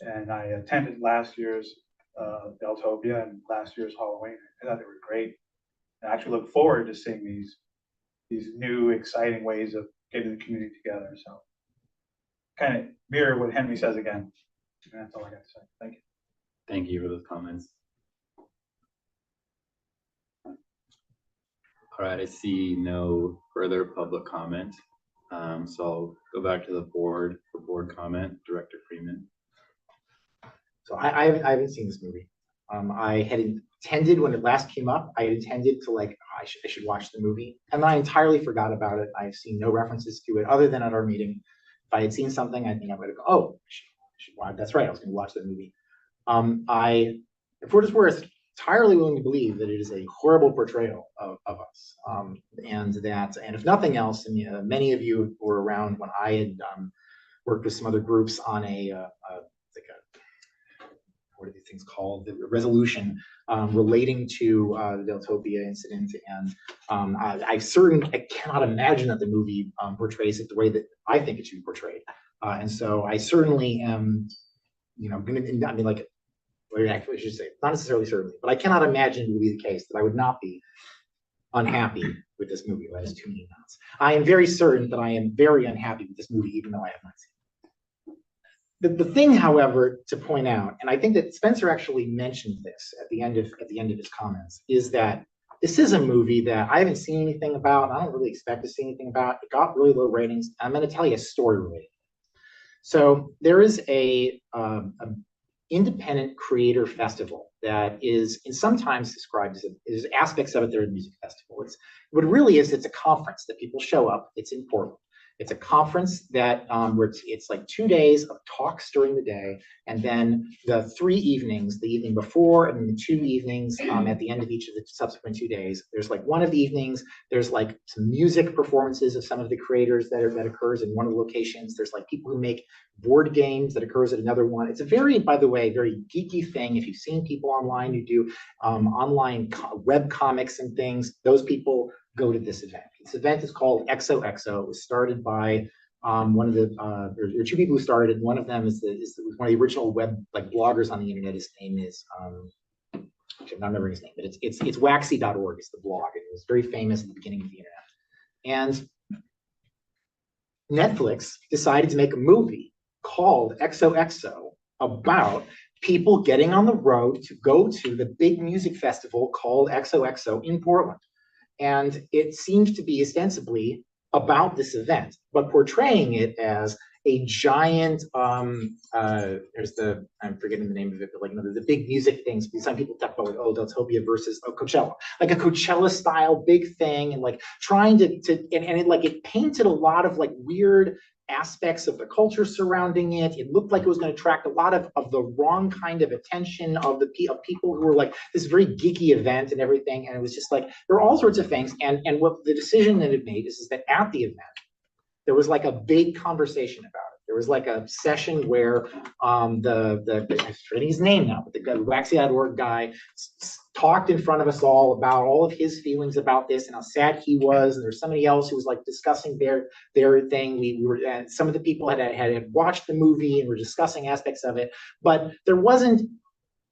And I attended last year's Deltopia and last year's Halloween. I thought they were great. I actually look forward to seeing these new, exciting ways of getting the community together. So kind of mirror what Henry says again. And that's all I got to say. Thank you. Thank you for those comments. All right, I see no further public comment. So I'll go back to the board for board comment. Director Freeman. So I haven't seen this movie. I had intended when it last came up, I had intended to I should watch the movie, and I entirely forgot about it. I've seen no references to it other than at our meeting. If I had seen something, I think I would have gone, oh, I should watch. That's right, I was going to watch that movie. For what it's worth, entirely willing to believe that it is a horrible portrayal of us, and if nothing else, and many of you were around when I had worked with some other groups on what are these things called? The resolution relating to the Deltopia incident, and I cannot imagine that the movie portrays it the way that I think it should be portrayed. And so I certainly am, I mean, like, well, actually, I should say, not necessarily certainly, but I cannot imagine it would be the case that I would not be unhappy with this movie that has too many nuts. I am very certain that I am very unhappy with this movie, even though I have not seen it. The thing, however, to point out, and I think that Spencer actually mentioned this at the end of his comments, is that this is a movie that I haven't seen anything about. I don't really expect to see anything about. It got really low ratings. I'm going to tell you a story related. So there is a independent creator festival that is sometimes described as there's aspects of it that are a music festival. What it really is, it's a conference that people show up. It's in Portland. It's a conference that where it's like 2 days of talks during the day, and then the 3 evenings, the evening before and the 2 evenings at the end of each of the subsequent 2 days. There's like one of the evenings, there's like some music performances of some of the creators that occurs in one of the locations. There's like people who make board games that occurs at another one. It's a very, by the way, very geeky thing. If you've seen people online who do online web comics and things, those people go to this event. This event is called XOXO. It was started by one of the there are 2 people who started it. One of them is one of the original web bloggers on the internet. His name is I'm not remembering his name, but it's waxy.org is the blog. It was very famous at the beginning of the internet. And Netflix decided to make a movie called XOXO about people getting on the road to go to the big music festival called XOXO in Portland. And it seems to be ostensibly about this event, but portraying it as a giant, I'm forgetting the name of it, but the big music things. Some people talk about Deltopia versus Coachella, like a Coachella style big thing, and trying to it painted a lot of weird aspects of the culture surrounding it. It looked like it was going to attract a lot of the wrong kind of attention of people who were this very geeky event and everything. And it was just there were all sorts of things. And what the decision that it made is that at the event, there was a big conversation about it. There was a session where I'm forgetting his name now, but the Waxy.org guy talked in front of us all about all of his feelings about this and how sad he was. And there's somebody else who was discussing their thing. We were, and some of the people had watched the movie and were discussing aspects of it, but there wasn't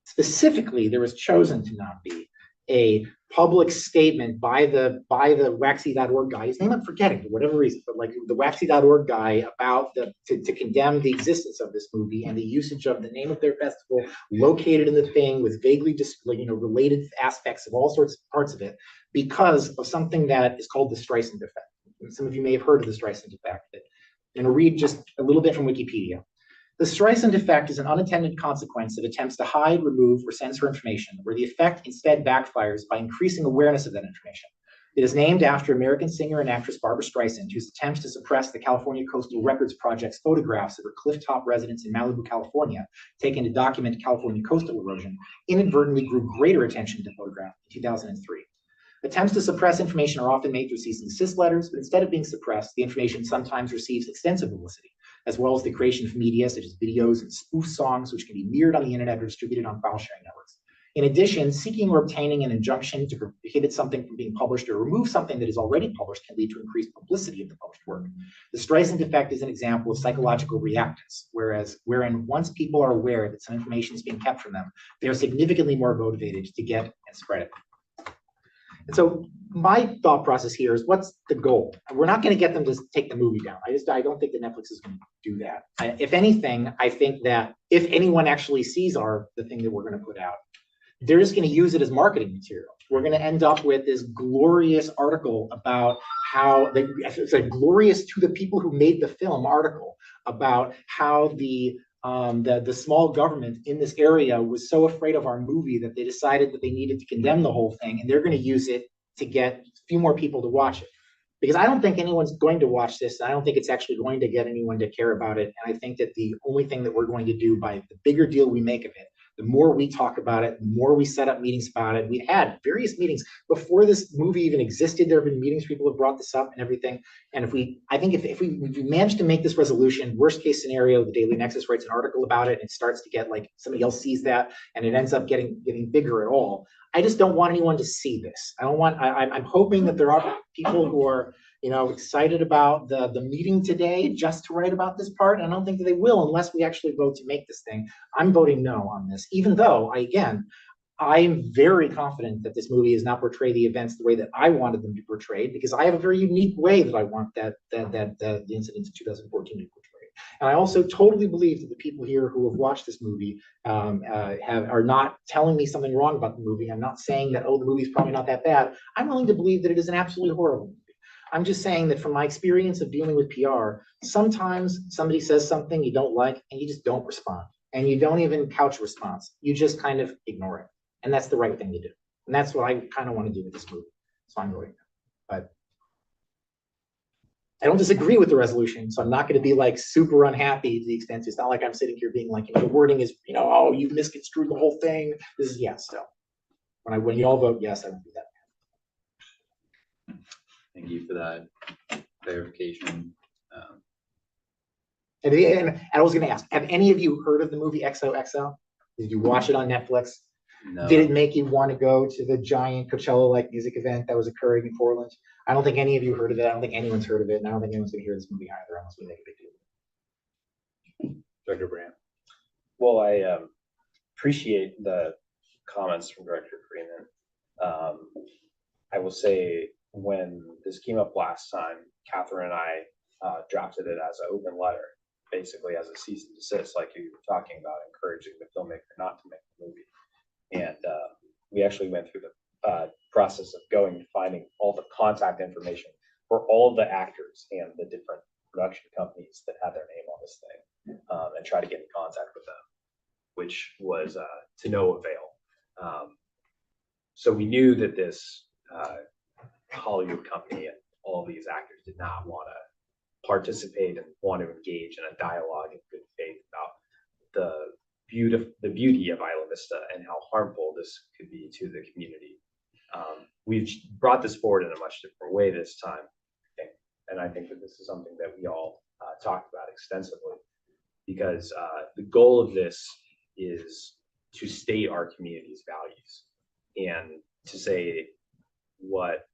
specifically, there was chosen to not be a public statement by the Waxy.org guy. His name I'm forgetting for whatever reason, but the Waxy.org guy about to condemn the existence of this movie and the usage of the name of their festival located in the thing with vaguely just related aspects of all sorts of parts of it because of something that is called the Streisand effect. And some of you may have heard of the Streisand effect. I'm going to read just a little bit from Wikipedia. The Streisand effect is an unintended consequence of attempts to hide, remove, or censor information, where the effect instead backfires by increasing awareness of that information. It is named after American singer and actress Barbra Streisand, whose attempts to suppress the California Coastal Records Project's photographs of her clifftop residence in Malibu, California, taken to document California coastal erosion, inadvertently drew greater attention to the photograph in 2003. Attempts to suppress information are often made through cease and desist letters, but instead of being suppressed, the information sometimes receives extensive publicity, as well as the creation of media such as videos and spoof songs, which can be mirrored on the internet or distributed on file sharing networks. In addition, seeking or obtaining an injunction to prohibit something from being published or remove something that is already published can lead to increased publicity of the published work. The Streisand effect is an example of psychological reactance, wherein once people are aware that some information is being kept from them, they are significantly more motivated to get and spread it. And so my thought process here is, what's the goal? We're not going to get them to take the movie down. I don't think that Netflix is going to do that. If anything, I think that if anyone actually sees the thing that we're going to put out, they're just going to use it as marketing material. We're going to end up with this glorious article about how it's a glorious to the people who made the film article about how the small government in this area was so afraid of our movie that they decided that they needed to condemn the whole thing, and they're going to use it to get a few more people to watch it. Because I don't think anyone's going to watch this. I don't think it's actually going to get anyone to care about it. And I think that the only thing that we're going to do, by the bigger deal we make of it, the more we talk about it, the more we set up meetings about it. We've had various meetings before this movie even existed. There have been meetings, people have brought this up and everything. And if we manage to make this resolution, worst case scenario, the Daily Nexus writes an article about it and it starts to get somebody else sees that and it ends up getting bigger at all. I just don't want anyone to see this. I'm hoping that there are people who are excited about the meeting today just to write about this part. And I don't think that they will unless we actually vote to make this thing. I'm voting no on this, even though I am very confident that this movie does not portray the events the way that I wanted them to be portrayed, because I have a very unique way that I want that the incidents of 2014 to be portrayed. And I also totally believe that the people here who have watched this movie are not telling me something wrong about the movie. I'm not saying that, oh, the movie's probably not that bad. I'm willing to believe that it is an absolutely horrible movie. I'm just saying that from my experience of dealing with PR, sometimes somebody says something you don't like and you just don't respond. And you don't even couch a response. You just kind of ignore it. And that's the right thing to do. And that's what I kind of want to do with this movie. So I'm voting no. But I don't disagree with the resolution, so I'm not going to be like super unhappy to the extent it's not like I'm sitting here being like, the wording is, oh, you've misconstrued the whole thing. This is yes. So when you all vote yes, I will do that. Thank you for that clarification. And I was going to ask, have any of you heard of the movie XOXO? Did you watch it on Netflix? No. Did it make you want to go to the giant Coachella-like music event that was occurring in Portland? I don't think any of you heard of it. I don't think anyone's heard of it. And I don't think anyone's going to hear this movie either unless we make a big deal. Director Brandt. Well, I appreciate the comments from Director Freeman. I will say when this came up last time, Catherine and I drafted it as an open letter, basically as a cease and desist, like you were talking about, encouraging the filmmaker not to make the movie. And we actually went through the process of going and finding all the contact information for all of the actors and the different production companies that had their name on this thing, and try to get in contact with them, which was to no avail. So we knew that this Hollywood company and all these actors did not want to participate and want to engage in a dialogue in good faith about the beauty of Isla Vista and how harmful this could be to the community. We've brought this forward in a much different way this time, and I think that this is something that we all talked about extensively, because the goal of this is to state our community's values and to say what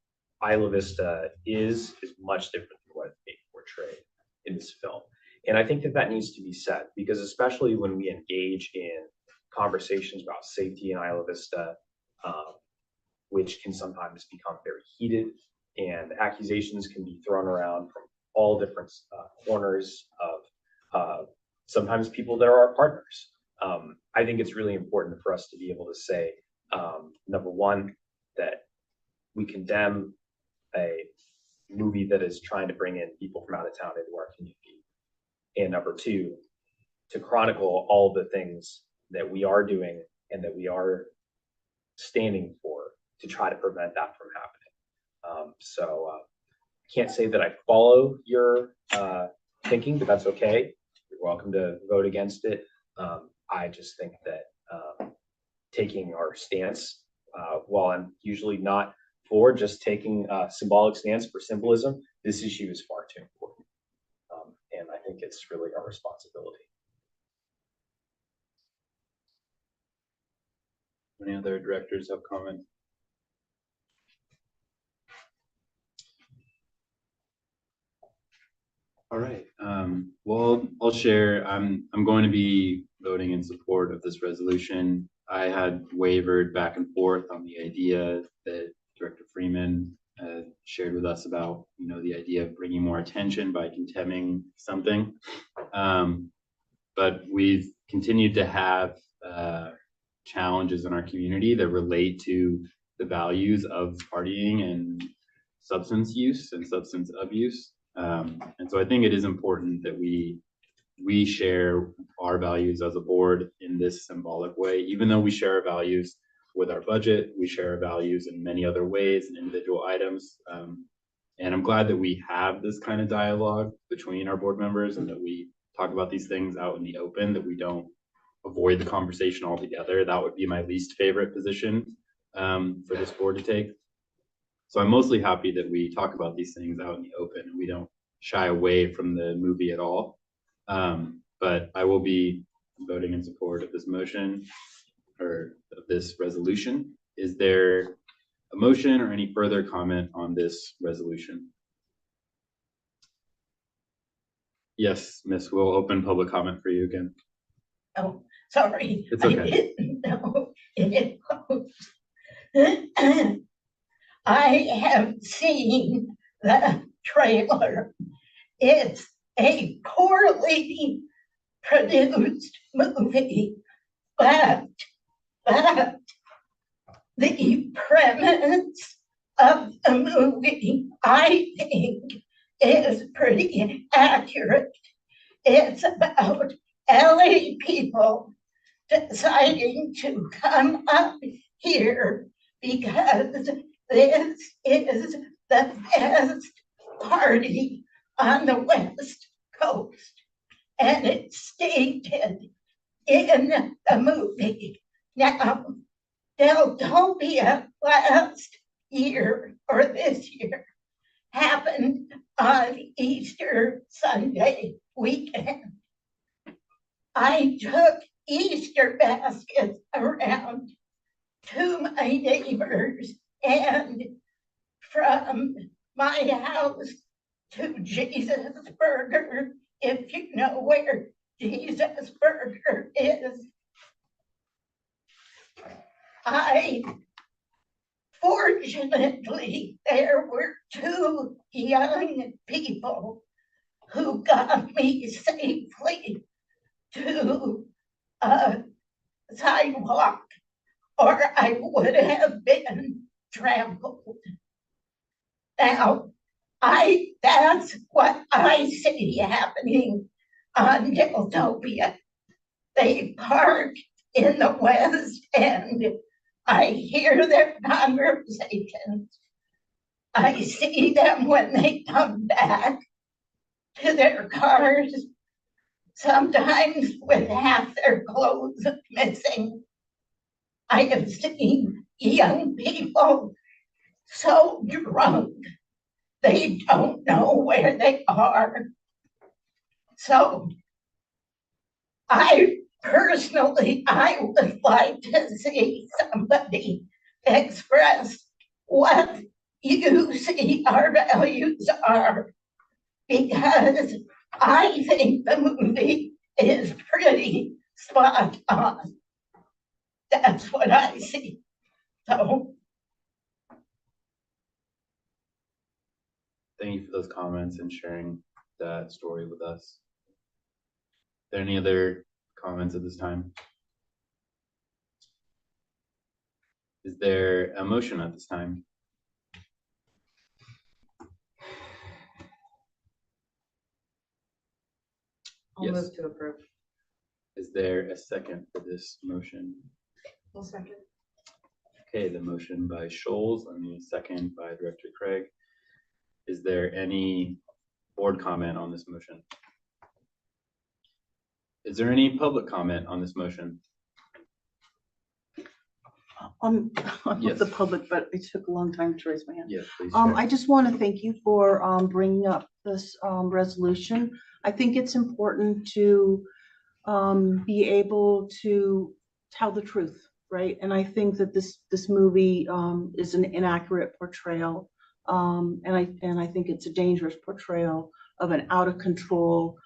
Isla Vista is much different than what it's being portrayed in this film. And I think that that needs to be said, because especially when we engage in conversations about safety in Isla Vista, which can sometimes become very heated, and accusations can be thrown around from all different corners of sometimes people that are our partners. I think it's really important for us to be able to say, number one, that we condemn a movie that is trying to bring in people from out of town into our community. And number two, to chronicle all the things that we are doing and that we are standing for to try to prevent that from happening. So can't say that I follow your thinking, but that's okay. You're welcome to vote against it. I just think that taking our stance, while I'm usually not for just taking a symbolic stance for symbolism, this issue is far too important. And I think it's really our responsibility. Any other directors have comments? All right. Well, I'll share. I'm going to be voting in support of this resolution. I had wavered back and forth on the idea that Director Freeman shared with us about, the idea of bringing more attention by condemning something. But we've continued to have challenges in our community that relate to the values of partying and substance use and substance abuse. And so I think it is important that we share our values as a board in this symbolic way. Even though we share our values with our budget, we share our values in many other ways and individual items. And I'm glad that we have this kind of dialogue between our board members and that we talk about these things out in the open, that we don't avoid the conversation altogether. That would be my least favorite position for this board to take. So I'm mostly happy that we talk about these things out in the open and we don't shy away from the movie at all. But I will be voting in support of this motion or of this resolution. Is there a motion or any further comment on this resolution? Yes, Miss, we'll open public comment for you again. Oh, sorry. It's I okay. didn't know it closed. I have seen the trailer. It's a poorly produced movie, but the premise of the movie, I think, is pretty accurate. It's about LA people deciding to come up here because this is the best party on the West Coast. And it's stated in the movie. Now, Deltopia last year or this year happened on Easter Sunday weekend. I took Easter baskets around to my neighbors, and from my house to Jesus Burger, if you know where Jesus Burger is, fortunately, there were two young people who got me safely to a sidewalk, or I would have been trampled. Now, that's what I see happening on Deltopia. They park in the West End. I hear their conversations. I see them when they come back to their cars, sometimes with half their clothes missing. I have seen young people so drunk they don't know where they are. So I would like to see somebody express what you see our values are, because I think the movie is pretty spot on. That's what I see. So Thank you for those comments and sharing that story with us. Are there any other comments at this time? Is there a motion at this time? I'll Yes. move to approve. Is there a second for this motion? One second. Okay, the motion by Scholes and the second by Director Craig. Is there any board comment on this motion? Is there any public comment on this motion? I'm with Yes. the public, but it took a long time to raise my hand. Yes, please. Chair. I just want to thank you for bringing up this resolution. I think it's important to be able to tell the truth, right? And I think that this movie is an inaccurate portrayal, and I think it's a dangerous portrayal of an out of control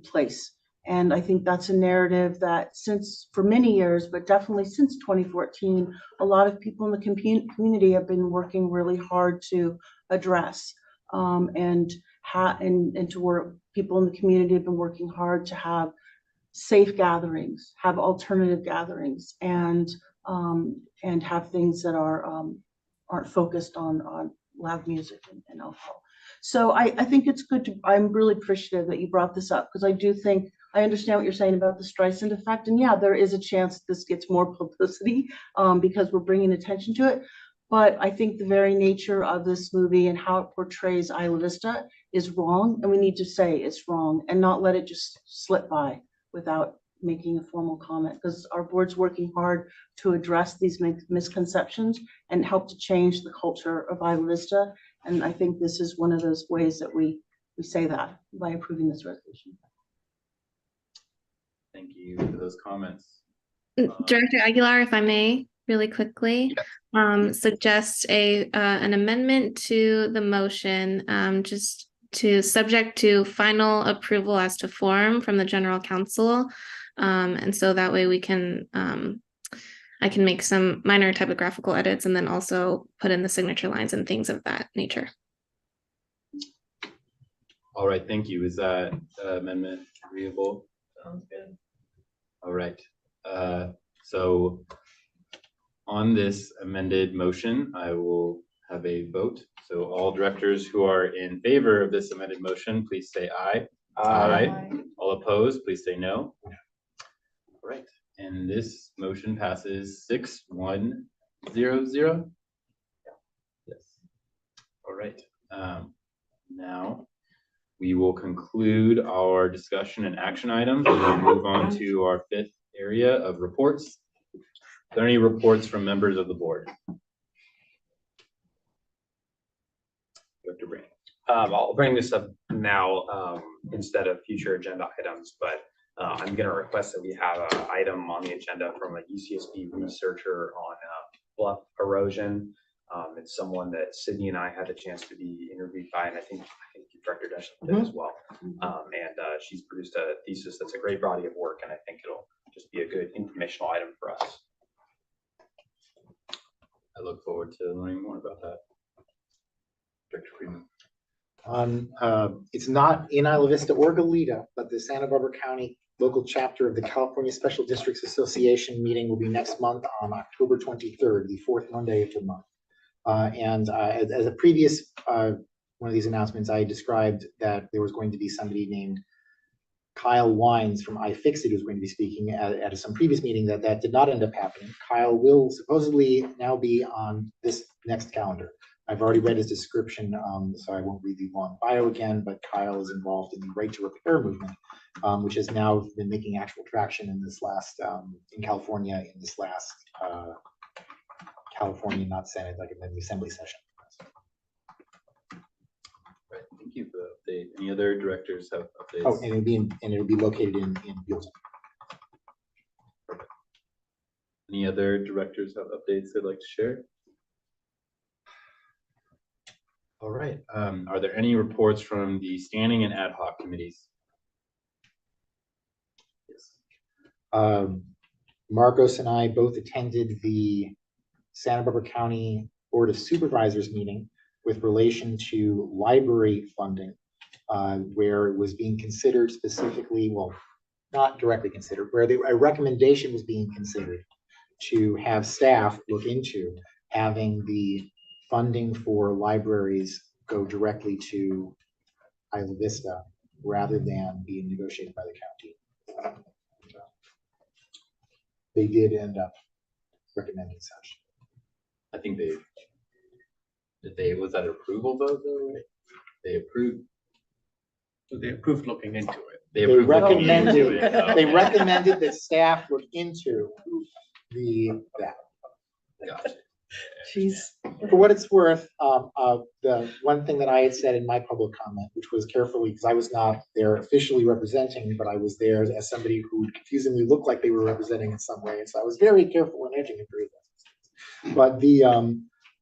place. And I think that's a narrative that since for many years, but definitely since 2014, a lot of people in the community have been working really hard to address, and to where people in the community have been working hard to have safe gatherings, have alternative gatherings, and have things that aren't focused on loud music and alcohol. So I think it's good to, I'm really appreciative that you brought this up, because I do think, I understand what you're saying about the Streisand effect, and yeah, there is a chance this gets more publicity because we're bringing attention to it. But I think the very nature of this movie and how it portrays Isla Vista is wrong, and we need to say it's wrong and not let it just slip by without making a formal comment, because our board's working hard to address these misconceptions and help to change the culture of Isla Vista. And I think this is one of those ways that we say that by approving this resolution. Thank you for those comments. Director Aguilar, if I may, really quickly, suggest an amendment to the motion, just to subject to final approval as to form from the general council. And so that way we can, I can make some minor typographical edits and then also put in the signature lines and things of that nature. All right, thank you. Is that amendment agreeable? Sounds good. All right. So on this amended motion, I will have a vote. So all directors who are in favor of this amended motion, please say aye. Aye. All opposed, please say no. All right, and this motion passes 6-1-0-0. Yes. All right. Now we will conclude our discussion and action items and we'll move on to our fifth area of reports. Are there any reports from members of the board? Dr. Brand. I'll bring this up now instead of future agenda items, but I'm going to request that we have an item on the agenda from a UCSD researcher on bluff erosion. It's someone that Sydney and I had a chance to be interviewed by, and I think Director Deschler did as well. And she's produced a thesis that's a great body of work, and I think it'll just be a good informational item for us. I look forward to learning more about that. Director Freeman. It's not in Isla Vista or Goleta, but the Santa Barbara County local chapter of the California Special Districts Association meeting will be next month on October 23rd, the fourth Monday of the month. As a previous one of these announcements, I described that there was going to be somebody named Kyle Wines from iFixit who was going to be speaking at some previous meeting. That did not end up happening. Kyle will supposedly now be on this next calendar. I've already read his description, so I won't read the long bio again, but Kyle is involved in the right to repair movement, which has now been making actual traction in this last, in California, in this last California, not Senate, like in the Assembly session. Right, thank you for the update. Any other directors have updates? Oh, and it'll be located in Bealton. Any other directors have updates they'd like to share? All right. Are there any reports from the standing and ad hoc committees? Yes. Marcos and I both attended the Santa Barbara County Board of Supervisors meeting with relation to library funding, where it was being considered specifically, well, not directly considered, where a recommendation was being considered to have staff look into having the funding for libraries go directly to Isla Vista rather than being negotiated by the county. They did end up recommending such. I think was that approval vote though? They approved. They approved looking into it. They approved looking recommended, into it. they recommended that staff look into that. Gotcha. Jeez. For what it's worth, the one thing that I had said in my public comment, which was carefully, because I was not there officially representing, but I was there as somebody who confusingly looked like they were representing in some way. And so I was very careful in edging through this. But the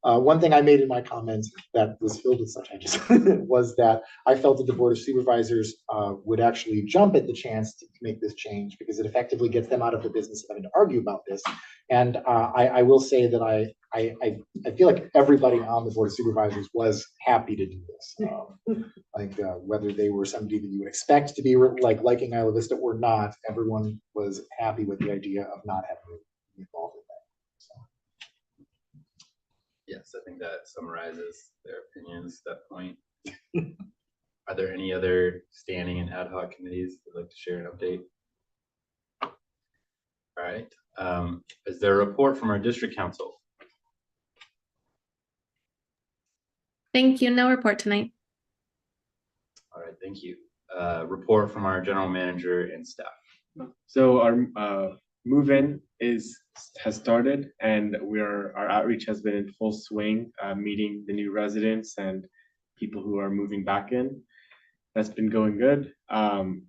one thing I made in my comments that was filled with such edges was that I felt that the Board of Supervisors would actually jump at the chance to make this change because it effectively gets them out of the business of having to argue about this. And I will say that I feel like everybody on the Board of Supervisors was happy to do this. Whether they were somebody that you would expect to be liking Isla Vista or not, everyone was happy with the idea of not having to be involved in that. Yes, I think that summarizes their opinions at that point. Are there any other standing and ad hoc committees that would like to share an update? All right. Is there a report from our district council? Thank you. No report tonight. All right, thank you. Report from our general manager and staff. So our move-in has started, and our outreach has been in full swing, meeting the new residents and people who are moving back in. That's been going good.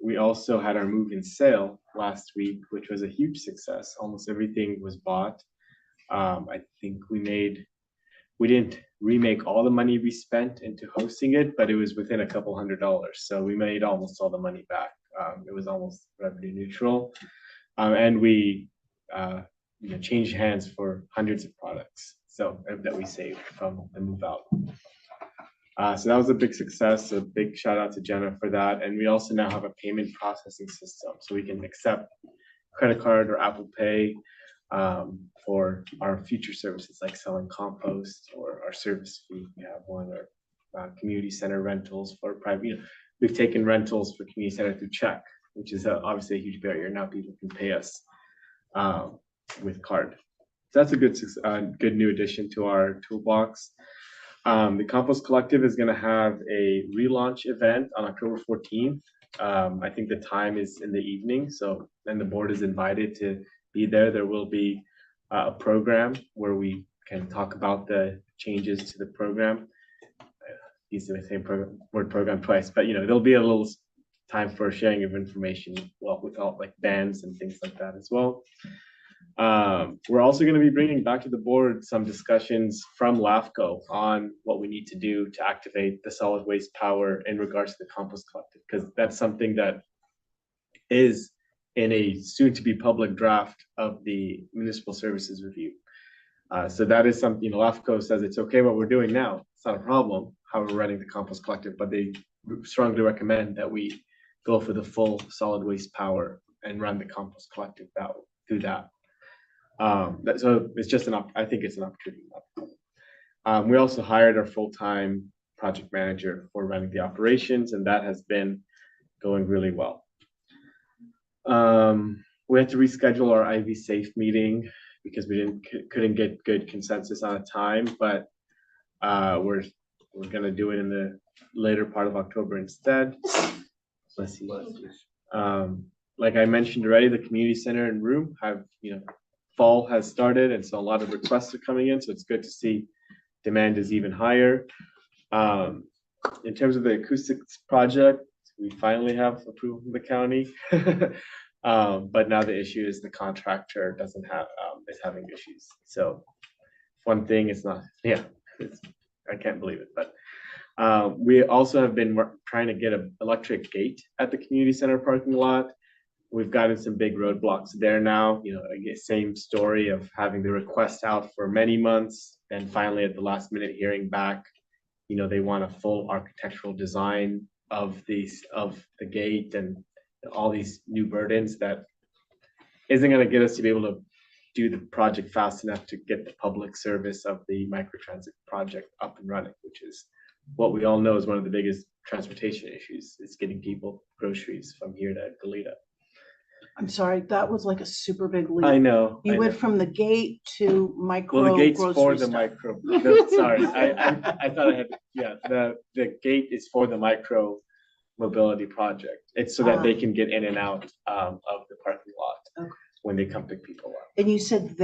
We also had our move-in sale last week, which was a huge success. Almost everything was bought. I think we made we didn't remake all the money we spent into hosting it, but it was within a couple $100. So we made almost all the money back. It was almost revenue neutral. And we changed hands for hundreds of products. So that we saved from the move out. So that was a big success. A big shout out to Jenna for that. And we also now have a payment processing system, so we can accept credit card or Apple Pay for our future services like selling compost or our service fee. We have one, or community center rentals for private. We've taken rentals for community center through check, which is obviously a huge barrier. Now people can pay us with card. So that's a good new addition to our toolbox. The Compost Collective is going to have a relaunch event on October 14th. I think the time is in the evening, so then the board is invited to be there. There will be a program where we can talk about the changes to the program. Use the same word program twice, but there'll be a little time for sharing of information, well, without like bands and things like that as well. We're also going to be bringing back to the board some discussions from LAFCO on what we need to do to activate the solid waste power in regards to the compost collective, because that's something that is in a soon-to-be public draft of the municipal services review. So that is something, LAFCO says it's okay what we're doing now. It's not a problem how we're running the compost collective, but they strongly recommend that we go for the full solid waste power and run the compost collective through that. So it's just I think it's an opportunity. We also hired our full-time project manager for running the operations, and that has been going really well. We had to reschedule our IV Safe meeting because we couldn't get good consensus on a time, but we're gonna do it in the later part of October instead. Let's see. Like I mentioned already, the community center and room have, fall has started, and so a lot of requests are coming in, so it's good to see demand is even higher. In terms of the acoustics project, we finally have approval from the county. But now the issue is the contractor doesn't have, is having issues. So one thing, it's not, I can't believe it, but we also have been trying to get an electric gate at the community center parking lot. We've gotten some big roadblocks there now, same story of having the request out for many months, and finally at the last minute hearing back, they want a full architectural design of the gate and all these new burdens that isn't going to get us to be able to do the project fast enough to get the public service of the microtransit project up and running, which is what we all know is one of the biggest transportation issues, is getting people groceries from here to Goleta. I'm sorry, that was like a super big leap. I know. You went from the gate to micro. Well, the gate's grocery for the stuff. micro. Sorry, I thought I had, the gate is for the micro mobility project. It's so that they can get in and out of the parking lot when they come pick people up. And you said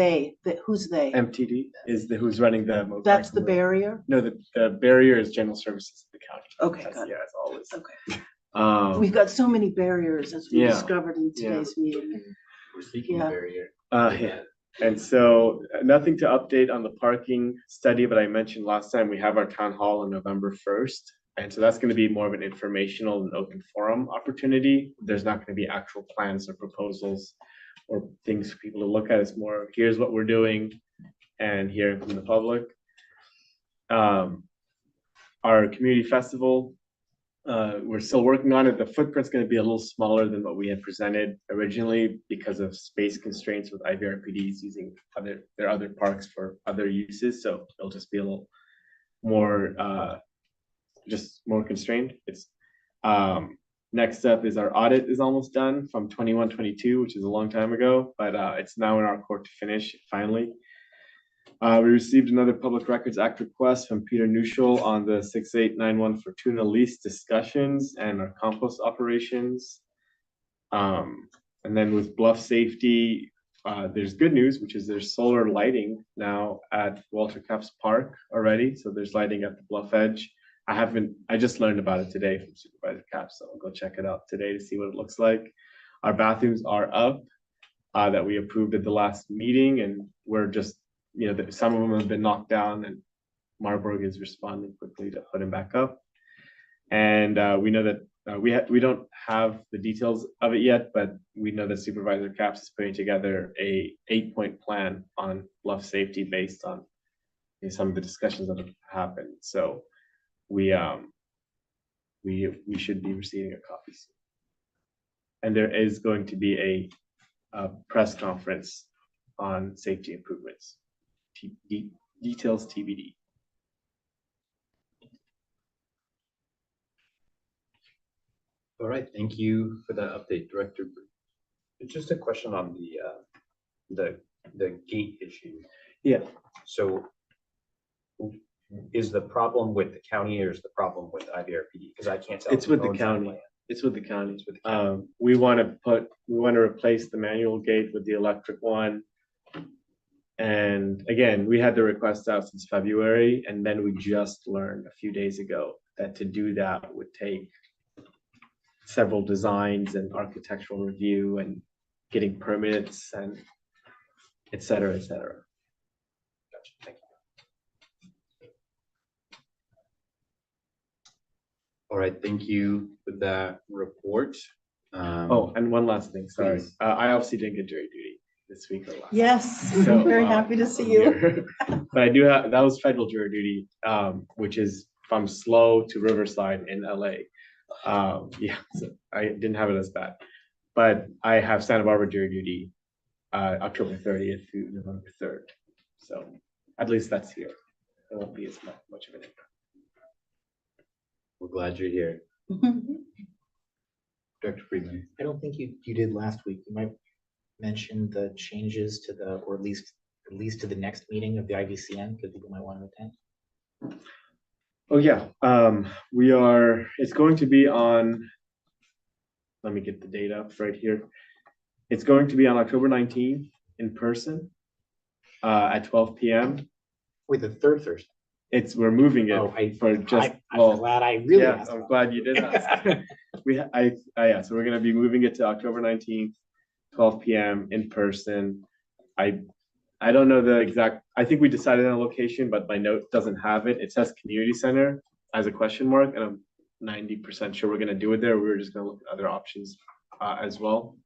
who's they? MTD is who's running the. That's the barrier? No, the barrier is general services of the county. Okay, got it. Yeah, it's always. Okay. We've got so many barriers, as we discovered in today's meeting. We're seeking a barrier. And so nothing to update on the parking study, but I mentioned last time we have our town hall on November 1st. And so that's going to be more of an informational and open forum opportunity. There's not going to be actual plans or proposals or things for people to look at. It's more, here's what we're doing and hearing from the public. Our community festival, we're still working on it. The footprint's going to be a little smaller than what we had presented originally because of space constraints with IVRPDs using their other parks for other uses. So it'll just be a little more, just more constrained. It's next up is our audit is almost done from 21-22, which is a long time ago, but it's now in our court to finish finally. We received another Public Records Act request from Peter Neuschel on the 6891 Fortuna lease discussions and our compost operations. And then with Bluff Safety, there's good news, which is there's solar lighting now at Walter Capps Park already. So there's lighting at the Bluff Edge. I just learned about it today from Supervisor Capps, so I'll go check it out today to see what it looks like. Our bathrooms are up that we approved at the last meeting, and we're just, some of them have been knocked down and Marburg is responding quickly to put him back up. And we know that we don't have the details of it yet, but we know that Supervisor Capps is putting together a 8-point plan on bluff safety based on some of the discussions that have happened. So we should be receiving a copy soon. And there is going to be a press conference on safety improvements. Details TBD. All right, thank you for that update, Director. Just a question on the gate issue. Yeah. So is the problem with the county or is the problem with IVRPD? Because I can't tell. It's who with the owns that county. land. It's with the county. It's with the county. We want to replace the manual gate with the electric one. And again, we had the request out since February, and then we just learned a few days ago that to do that would take several designs and architectural review and getting permits and et cetera, et cetera. Gotcha. Thank you. All right, thank you for that report. Oh, and one last thing, sorry. Please. I obviously didn't get jury duty this week or last. Yes, So, very happy to see you. But I do have, that was federal jury duty, which is from SLO to Riverside in LA. Yeah, so I didn't have it as bad. But I have Santa Barbara jury duty, October 30th through November 3rd. So at least that's here. It won't be as much of an impact. We're glad you're here. Director Friedman. I don't think you did last week. You might mention the changes to the, or at least to the next meeting of the IVCN, because people might want to attend. Oh yeah, it's going to be on, let me get the date up right here. It's going to be on October 19th in person at 12 p.m. Wait, the third Thursday. We're moving it Oh, for just, I'm glad I really yeah, asked I'm about glad that. you did ask. Yeah, so we're gonna be moving it to October 19th, 12 p.m. in person. I don't know the exact, I think we decided on a location, but my note doesn't have it. It says community center as a question mark, and I'm 90% sure we're gonna do it there. We're just gonna look at other options as well.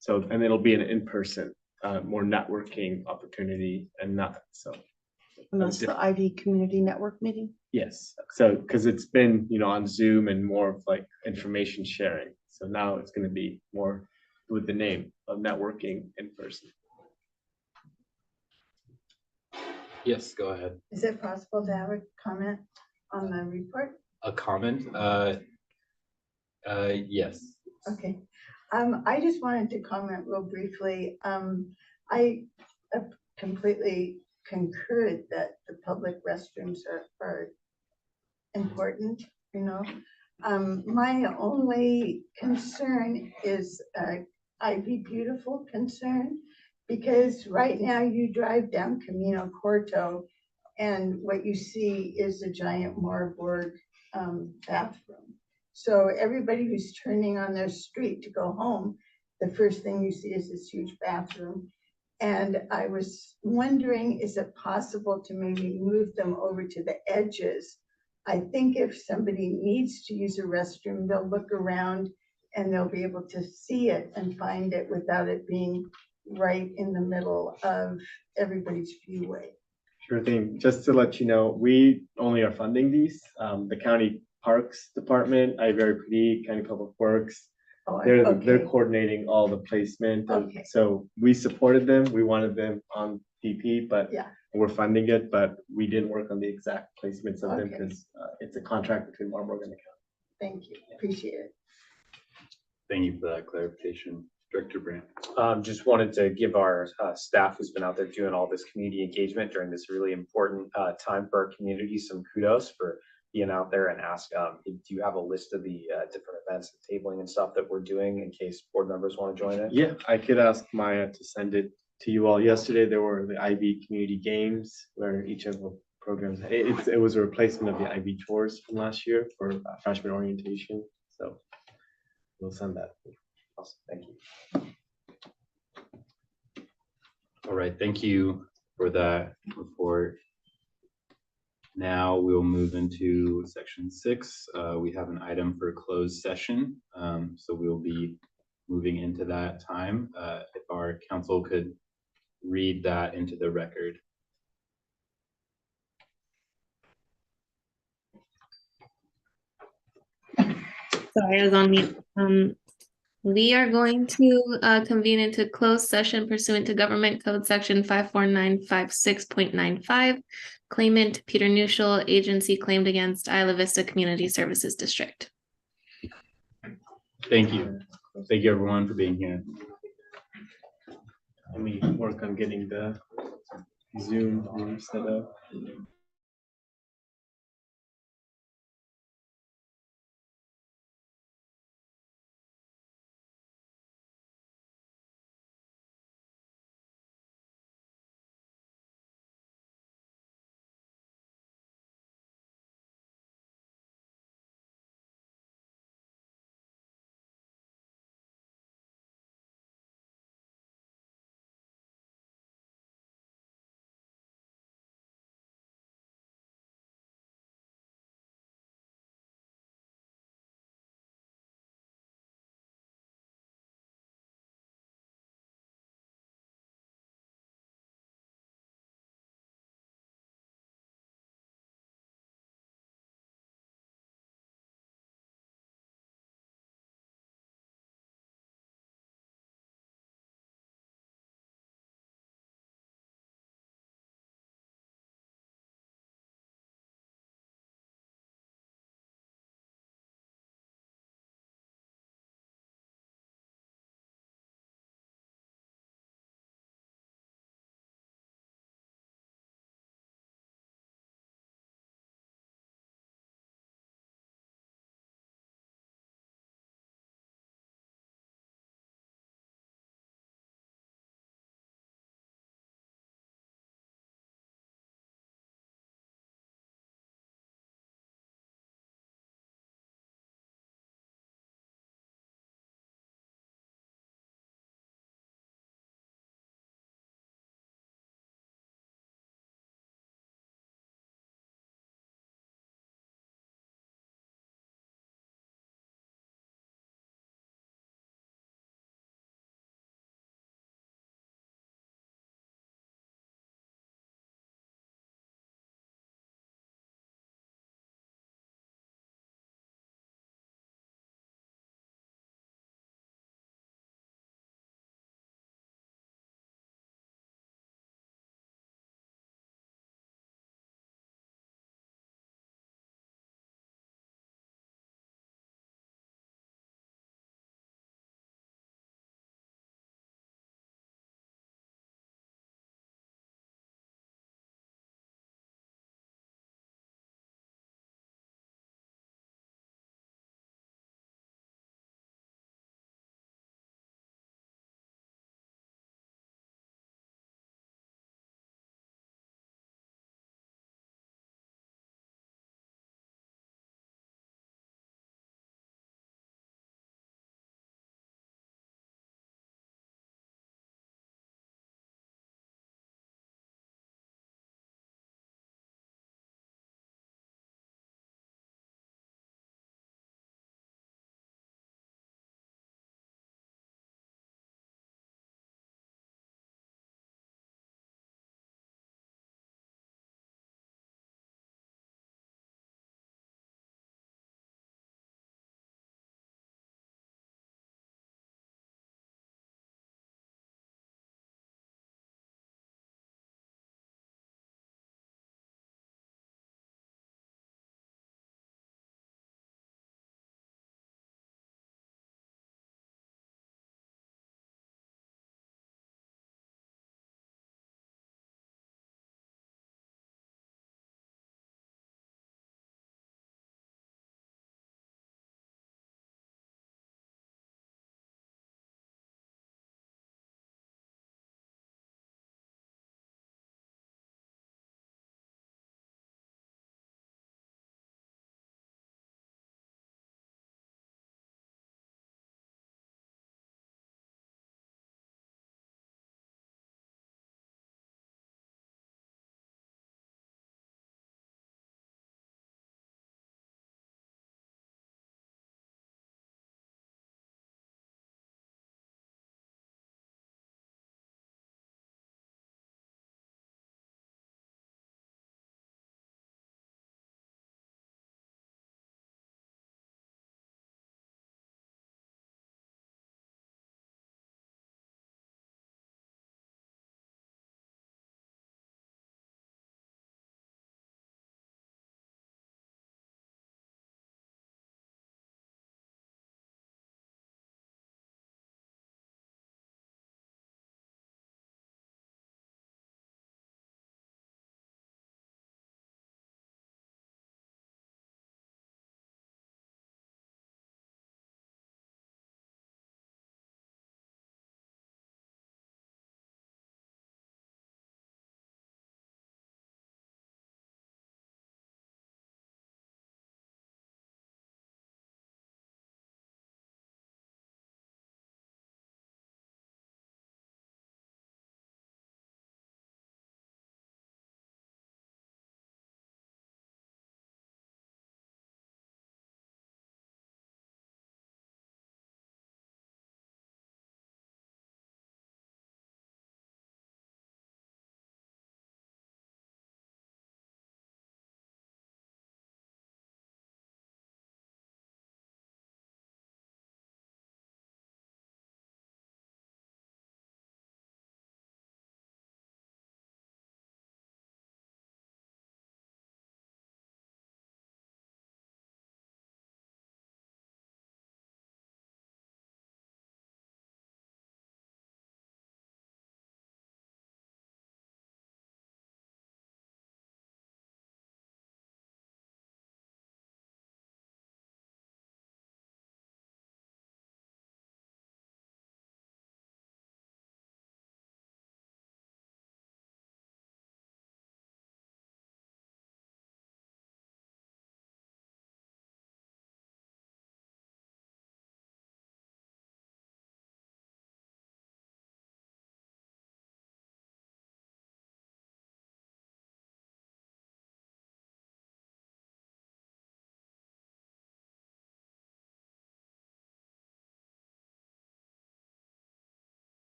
So, and it'll be an in-person, more networking opportunity and not, so. And that's the IV Community Network meeting. Yes, so, because it's been, on Zoom and more of like information sharing. So now it's gonna be more with the name of networking in person. Yes, go ahead. Is it possible to have a comment on the report? A comment? Yes. Okay, I just wanted to comment real briefly. I completely concur that the public restrooms are important, My only concern is IV Beautiful concern, because right now you drive down Camino Corto and what you see is a giant Marburg bathroom. So everybody who's turning on their street to go home, the first thing you see is this huge bathroom. And I was wondering, is it possible to maybe move them over to the edges? I think if somebody needs to use a restroom, they'll look around and they'll be able to see it and find it without it being right in the middle of everybody's viewway. Sure thing. Just to let you know, we only are funding these. The county parks department, IVRPD, county public works, Oh, they're okay. coordinating all the placement. Okay. So we supported them. We wanted them on PP, but Yeah. we're funding it, but we didn't work on the exact placements of them Okay. because it's a contract between Marburg and the county. Thank you, appreciate it. Thank you for that clarification. Director Brandt. Just wanted to give our staff who's been out there doing all this community engagement during this really important time for our community some kudos for being out there, and ask, do you have a list of the different events and tabling and stuff that we're doing in case board members want to join it? Yeah, I could ask Maya to send it to you all. Yesterday, there were the IB community games where each of the programs, it was a replacement of the IB tours from last year for freshman orientation. So we'll send that. Awesome, thank you. All right, thank you for that report. Now we'll move into section 6. We have an item for closed session. So we'll be moving into that time. If our council could read that into the record. Sorry, I was on mute. We are going to convene into closed session pursuant to Government Code Section 54956.95. Claimant Peter Nuschel, agency claimed against Isla Vista Community Services District. Thank you. Thank you everyone for being here. Let me work on getting the Zoom room set up.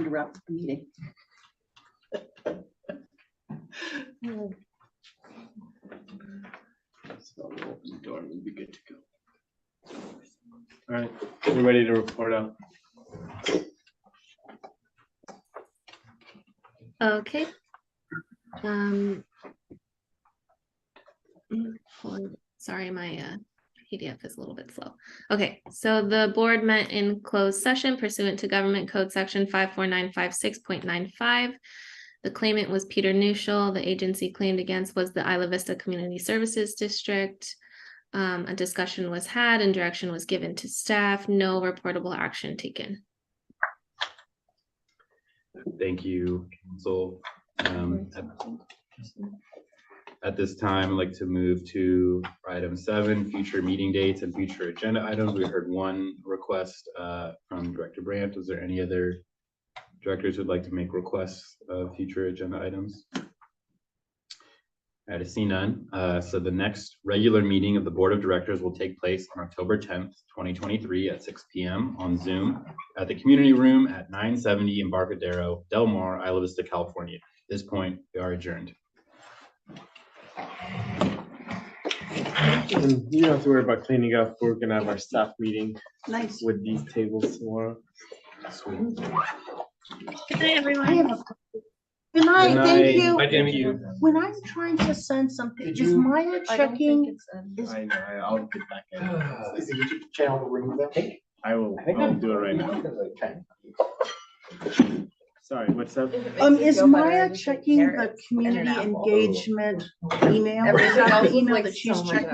to wrap up the meeting. So we'll open the door and we'll be good to go. All right, we're ready to report out. Okay. Sorry, my PDF is a little bit slow. Okay, so the board met in closed session pursuant to Government Code Section 54956.95. The claimant was Peter Nuschel. The agency claimed against was the Isla Vista Community Services District. A discussion was had and direction was given to staff. No reportable action taken. Thank you, council. At this time, I'd like to move to item 7, future meeting dates and future agenda items. We heard one request from Director Brandt. Was there any other directors who'd like to make requests of future agenda items? I see none. So the next regular meeting of the Board of Directors will take place on October 10th, 2023 at 6 p.m. on Zoom at the community room at 970 Embarcadero, Del Mar, Isla Vista, California. At this point, we are adjourned. And you don't have to worry about cleaning up. We're gonna have our staff meeting Nice. with these tables tomorrow. Good night, I everyone. have a. Good night, Good thank night. you. Bye, Jamie. When I'm trying to send something, Did is you- Maya I don't think checking? it's a- Is, I know, I'll get back in. Is the YouTube channel to remove that link? I'll do it right now. Okay. Sorry, what's up? is Maya checking the community engagement email? Everything Is that else the is email like that she's so much checking?